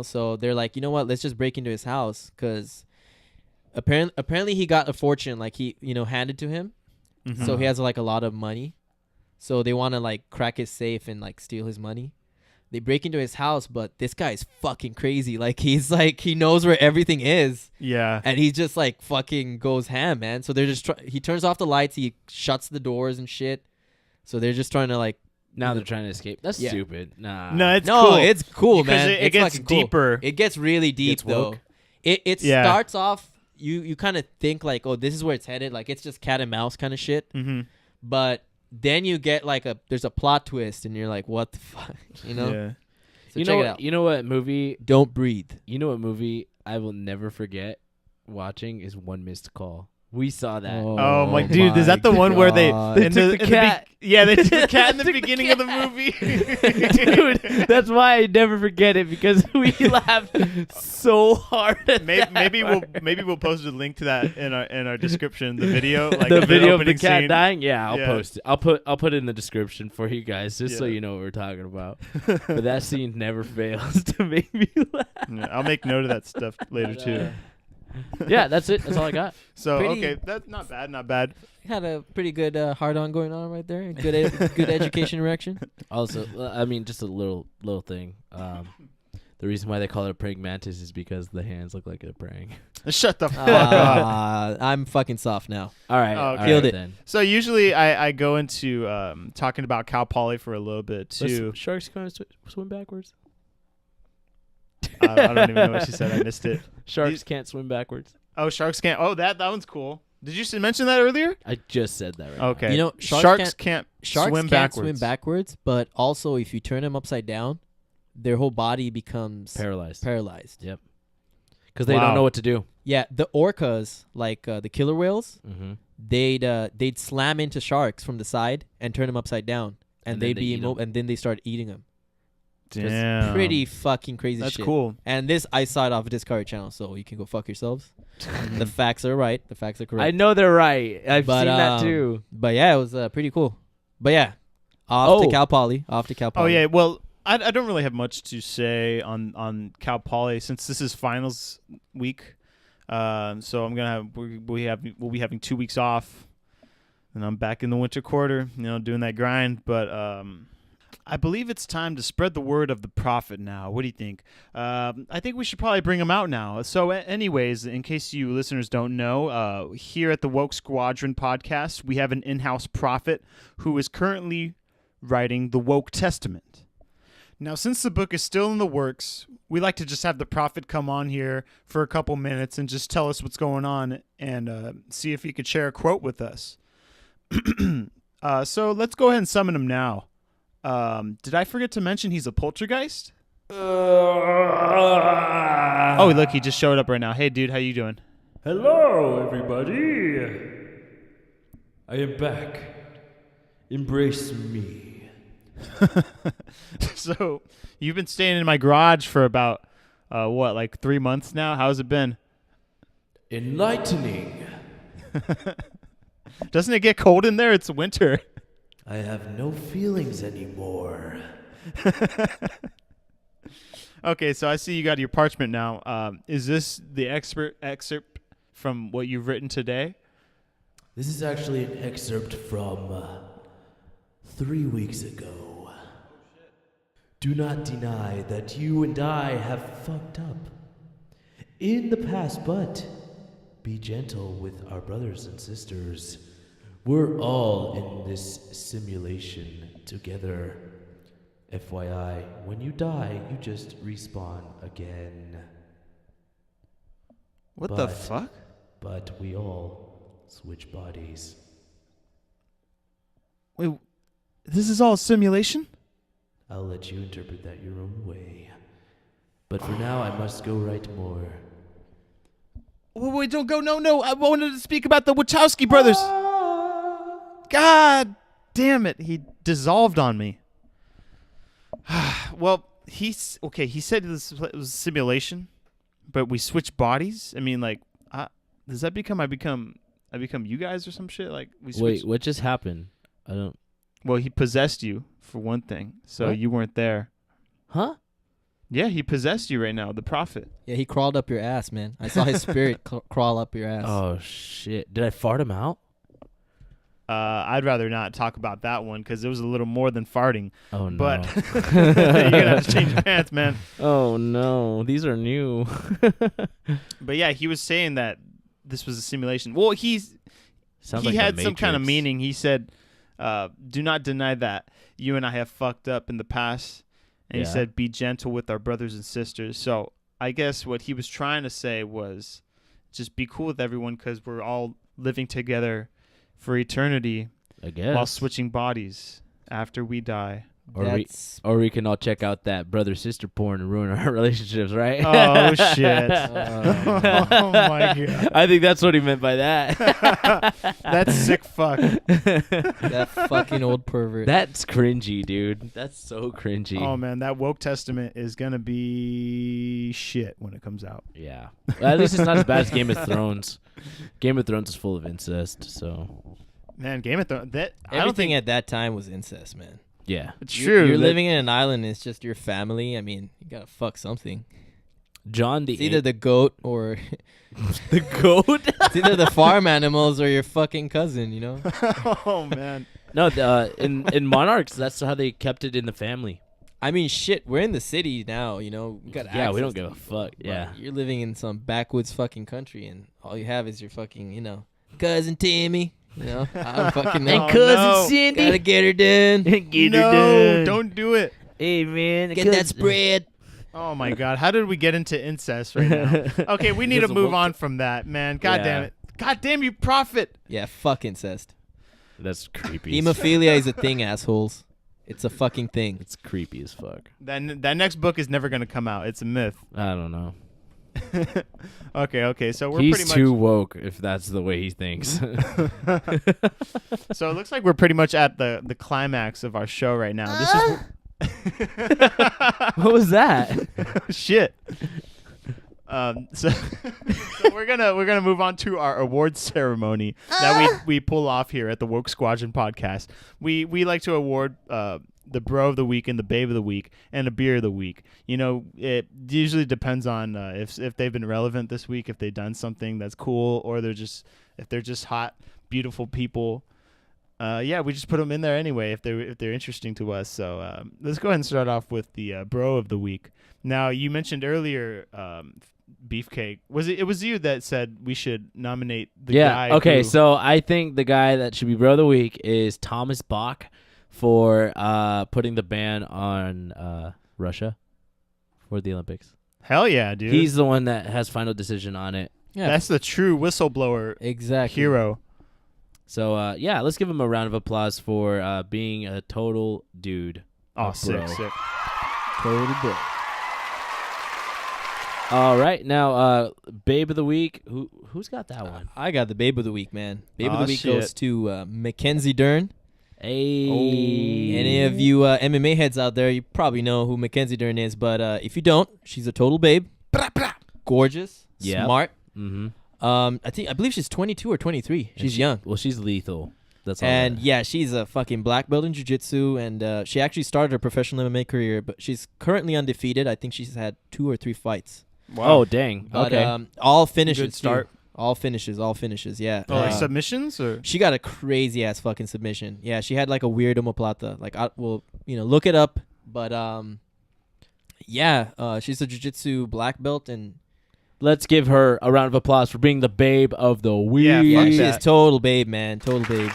So they're like, you know what? Let's just break into his house because apparently he got a fortune like he handed to him. Mhm. So he has like a lot of money. So they want to like crack his safe and like steal his money. They break into his house, but this guy's fucking crazy. Like he's like he knows where everything is, Yeah. and he just like fucking goes ham, man. So they're just he turns off the lights, he shuts the doors and shit. So they're just trying to like Now they're trying to escape. That's Yeah. stupid. Nah. No, it's no, cool. it's cool, Because man. it It's gets fucking cool. deeper. It gets really deep It's though. woke. It Yeah. starts off you kind of think like, oh, this is where it's headed. Like it's just cat and mouse kind of shit. Mm-hmm. But then you get like there's a plot twist, and you're like, what the fuck, Yeah. So you check know it out. You know what movie? Don't Breathe. You know what movie I will never forget watching is One Missed Call. We saw that. Oh my dude, is that the one where they They in took the in cat. yeah, they took the cat in the Took the beginning of the cat. movie. Dude, that's why I never forget it because we laughed so hard at that maybe part. we'll post a link to that in our description, the video, like the video of the opening cat scene. dying. Yeah, I'll Yeah. post it. I'll put it in the description for you guys just so Yeah. you know what we're talking about. But that scene never fails to make me laugh. Yeah, I'll make note of that stuff later too. Yeah, that's it. That's all I got. So Pretty- okay, that's not bad. Had a pretty good hard on going on right there. Good good education direction. Also, I mean, just a little thing. The reason why they call it a praying mantis is because the hands look like they're praying. Shut the fuck up. I'm fucking soft now. All right. Okay. All right, Killed it. then. So usually I go into talking about Cal Poly for a little bit too. Sharks can swim backwards. I don't even know what she said. I missed it. Sharks can't swim backwards. Oh, sharks can't. Oh, that one's cool. Did you mention that earlier? I just said that right Okay. You know, sharks can't Sharks swim can't backwards. swim backwards, but also if you turn them upside down, their whole body becomes now. Paralyzed. Yep. Because they Wow. don't know what to do. Yeah, the orcas, like the killer whales, Mm-hmm. they'd slam into sharks from the side and turn them upside down, and, And then they'd they be eat 'em. immobile, and then they start eating them. Damn. Pretty fucking crazy That's shit. cool. And this I saw it off of Discovery Channel, so you can go fuck yourselves. The facts are right. The facts are correct. I know they're right. I've But, seen that too. But yeah, it was pretty cool. But yeah, off to Cal Poly. Oh yeah. Well, I don't really have much to say on Cal Poly since this is finals week. So I'm gonna we'll be having 2 weeks off, and I'm back in the winter quarter. Doing that grind. But I believe it's time to spread the word of the prophet now. What do you think? I think we should probably bring him out now. So anyways, in case you listeners don't know, here at the Woke Squadron Podcast, we have an in-house prophet who is currently writing the Woke Testament. Now, since the book is still in the works, we like to just have the prophet come on here for a couple minutes and just tell us what's going on and see if he could share a quote with us. So let's go ahead and summon him now. Did I forget to mention he's a poltergeist? Oh, look, he just showed up right now. Hey, dude, how you doing? Hello, everybody. I am back. Embrace me. So, you've been staying in my garage for about, 3 months now? How's it been? Enlightening. Doesn't it get cold in there? It's winter. I have no feelings anymore. Okay, so I see you got your parchment now. Is this the excerpt from what you've written today? This is actually an excerpt from 3 weeks ago. Do not deny that you and I have fucked up in the past, but be gentle with our brothers and sisters. We're all in this simulation together. FYI, when you die, you just respawn again. What the But- fuck? But we all switch bodies. Wait, this is all a simulation? I'll let you interpret that your own way. But for now, I must go write more. Wait, don't go. No. I wanted to speak about the Wachowski brothers. God damn it. He dissolved on me. Well, he said this was a simulation, but we switch bodies. I mean, does that become I become you guys or some shit? Like we switch. Wait, what just happened? I don't. Well, he possessed you for one thing, so What? you weren't there. Huh? Yeah, he possessed you right now, the prophet. Yeah, he crawled up your ass, man. I saw his spirit crawl up your ass. Oh shit! Did I fart him out? I'd rather not talk about that one because it was a little more than farting. Oh no! But you're gonna have to change your pants, man. Oh no! These are new. But yeah, he was saying that this was a simulation. Well, Sounds he like had the some kind of Matrix. meaning. He said, "Do not deny that you and I have fucked up in the past." And he Yeah. said, "Be gentle with our brothers and sisters." So I guess what he was trying to say was, just be cool with everyone because we're all living together for eternity I guess. while switching bodies after we die. That's Or we can all check out that brother-sister porn and ruin our relationships, right? Oh shit! Oh my god! I think that's what he meant by that. That's sick. Fuck. that fucking old pervert. That's cringy, dude. That's so cringy. Oh man, that woke testament is gonna be shit when it comes out. Yeah. Well, at least it's not as bad as Game of Thrones. Game of Thrones is full of incest, so Man, Game of Thrones. That I don't Everything think at that time was incest, man. yeah. it's You're- true. You're that- living in an island. It's just your family. I mean, you gotta fuck something. John the It's either the goat or the goat. it's either the farm animals or your fucking cousin. You know. Oh man. No, in Monarchs, that's how they kept it in the family. I mean, shit, we're in the city now, you know. We got Yeah, we access don't to give a people, fuck. but Yeah. You're living in some backwoods fucking country, and all you have is your fucking, you know, cousin Timmy. You know, I don't fucking know. no. Cindy. Gotta get her done. No, don't do it. Hey, man. Get that spread. Oh my God, how did we get into incest right now? Okay, we need to Because of move woke- on from that, man. God Yeah. damn it. God damn you, prophet. Yeah, fuck incest. That's creepy. Hemophilia is a thing, assholes. It's a fucking thing. It's creepy as fuck. That next book is never gonna come out. It's a myth. I don't know. Okay. So we're He's pretty too much. woke if that's the way he thinks. So it looks like we're pretty much at the climax of our show right now. This is What was that? shit. So we're gonna move on to our awards ceremony that we pull off here at the Woke Squadron Podcast. We like to award the bro of the week and the babe of the week and a beer of the week. You know, it usually depends on if they've been relevant this week, if they've done something that's cool, or if they're just hot, beautiful people. We just put them in there anyway if they're interesting to us. So let's go ahead and start off with the bro of the week. Now, you mentioned earlier, Beefcake. It was you that said we should nominate the guy. Okay, who- so I think the guy that should be bro of the week is Thomas Bach for putting the ban on Russia for the Olympics. hell yeah, dude. He's the one that has final decision on it. Yeah, That's the true whistleblower exactly. hero. So let's give him a round of applause for being a total dude. Oh, A sick, bro. sick. Total bro. All right, now babe of the week. Who's got that one? I got the babe of the week, man. Babe of Aw, the week shit. goes to Mackenzie Dern. Hey, Any of you MMA heads out there, you probably know who Mackenzie Dern is, but if you don't, she's a total babe. Gorgeous, Yep. smart. Mm-hmm. I believe she's 22 or 23. She's young. Well, she's lethal. That's all. And that- yeah, she's a fucking black belt in jiu-jitsu, and she actually started her professional MMA career, but she's currently undefeated. I think she's had 2 or 3 fights. Oh, dang. But Okay. all finishes. Good start. Too. All finishes. Yeah. Oh, like submissions or She got a crazy ass fucking submission. Yeah, she had like a weird omoplata. Like, look it up. But she's a jiu-jitsu black belt, and Let's give her a round of applause for being the babe of the week. Yeah, yeah, fuck she that. is total babe, man. Total babe.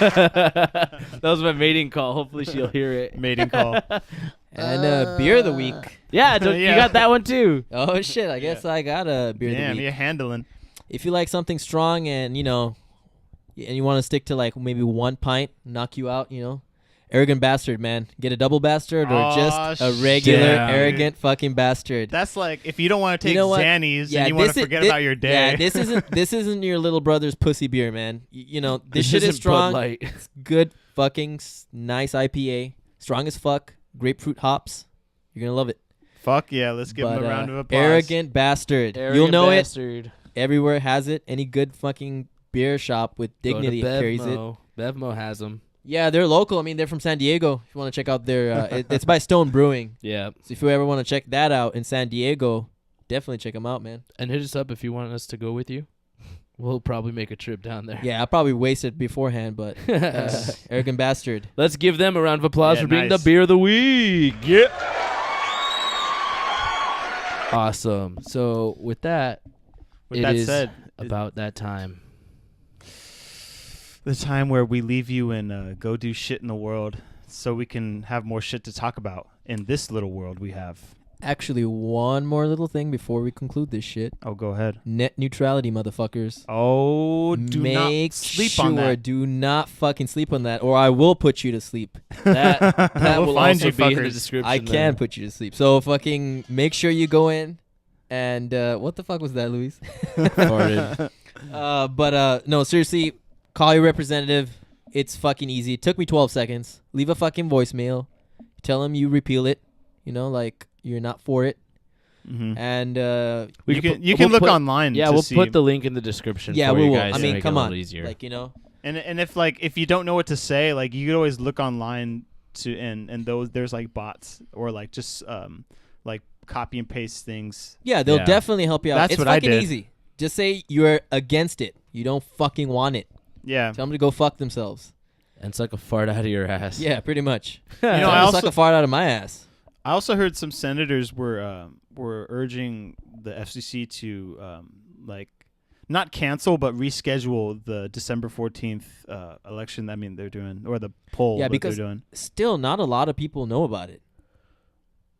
That was my mating call. Hopefully she'll hear it. mating call. And beer of the week. Yeah, you Yeah. got that one too. Oh shit! I guess I got a beer of Damn, the week. you're handling. If you like something strong and you want to stick to like maybe 1 pint, knock you out, arrogant bastard, man. Get a double bastard or Aw, just a regular damn. arrogant fucking bastard. That's like if you don't want to take You know what? Xannies Yeah, and you want this to is- forget thi- about your day. Yeah, this isn't your little brother's pussy beer, man. This shit isn't is strong. Bud Light. It's good fucking nice IPA, strong as fuck, grapefruit hops. You're gonna love it. Fuck yeah, let's give him But, a round of applause. arrogant bastard. You'll Arrogant know bastard. it everywhere. Has it? Any good fucking beer shop with dignity Go to carries it. Bevmo. Bevmo has them. Yeah, they're local. I mean, they're from San Diego. If you want to check out their, it's by Stone Brewing. Yeah. So if you ever want to check that out in San Diego, definitely check them out, man. And hit us up if you want us to go with you. We'll probably make a trip down there. Yeah, I probably wasted beforehand, but arrogant bastard. Let's give them a round of applause Yeah, for being nice. the beer of the week. Yeah. Awesome. So with that, With it that is said, about that time. the time where we leave you and go do shit in the world so we can have more shit to talk about in this little world we have. Actually, one more little thing before we conclude this shit. Oh, go ahead. Net neutrality, motherfuckers. Oh, do Make not sleep sure, on that. do not fucking sleep on that, or I will put you to sleep. That We'll will find also you be in the fuckers. description. I can there. put you to sleep. So fucking make sure you go in. And what the fuck was that, Luis? Farted. No, seriously, call your representative. It's fucking easy. It took me 12 seconds. Leave a fucking voicemail. Tell them you repeal it. Like you're not for it. Mhm. And You can we'll look put- online. Yeah, to we'll see. put the link in the description. yeah, for we you will. guys I to mean, make come it a on. little easier. Like And if you don't know what to say, like you could always look online to and there's like bots or like just like copy and paste things. yeah, they'll Yeah. definitely help you out. That's It's what I fucking did. easy. Just say you're against it. You don't fucking want it. Yeah. Tell them to go fuck themselves. And suck a fart out of your ass. Yeah, pretty much. I I also- suck a fart out of my ass. I also heard some senators were urging the FCC to not cancel but reschedule the December 14th election. I mean, they're doing, or the poll. Yeah, that because they're doing. still not a lot of people know about it.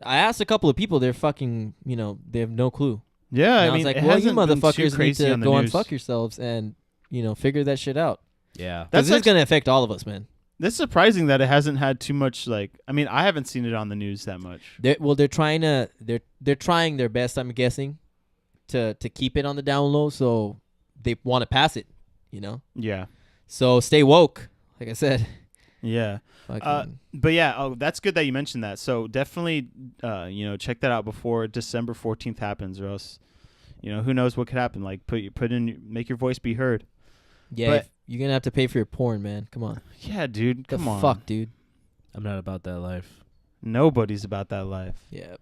I asked a couple of people, they're fucking, they have no clue. Yeah, And I mean, was like, it well, you hasn't been too motherfuckers need crazy to on the go and news. fuck yourselves and, figure that shit out. Yeah. Because That's it's going to affect all of us, man. That's surprising that it hasn't had too much. I mean, I haven't seen it on the news that much. They're trying they're trying their best, I'm guessing, to keep it on the down low, so they want to pass it, Yeah, So stay woke, like I said. yeah. Fucking- But yeah, that's good that you mentioned that. So definitely, check that out before December 14th happens, or else, who knows what could happen. Like make your voice be heard. yeah, but- you're going to have to pay for your porn, man. Come on. Yeah, dude. Come the on. fuck, dude. I'm not about that life. Nobody's about that life. Yeah.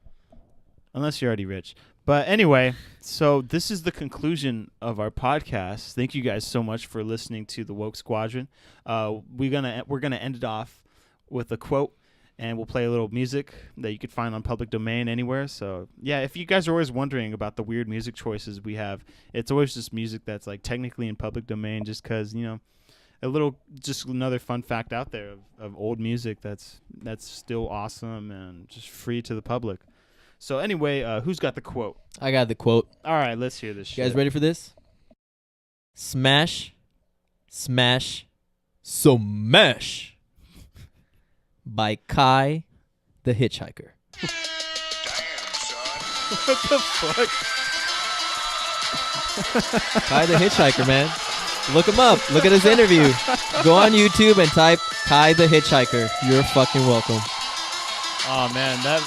Unless you're already rich. But anyway, so this is the conclusion of our podcast. Thank you guys so much for listening to the Woke Squadron. We're gonna end it off with a quote, and we'll play a little music that you could find on public domain anywhere. So yeah, if you guys are always wondering about the weird music choices we have, it's always just music that's like technically in public domain, just because just another fun fact out there of old music that's still awesome and just free to the public. So anyway, who's got the quote? I got the quote. All right, let's hear this shit. You guys ready for this? Smash, smash, smash by Kai the Hitchhiker. What the fuck? Kai the Hitchhiker, man. Look him up. Look at his interview. Go on YouTube and type Kai the Hitchhiker. You're fucking welcome. Oh man, that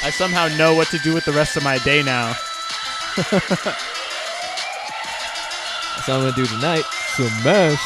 I somehow know what to do with the rest of my day now. That's what I'm gonna do tonight. Smash.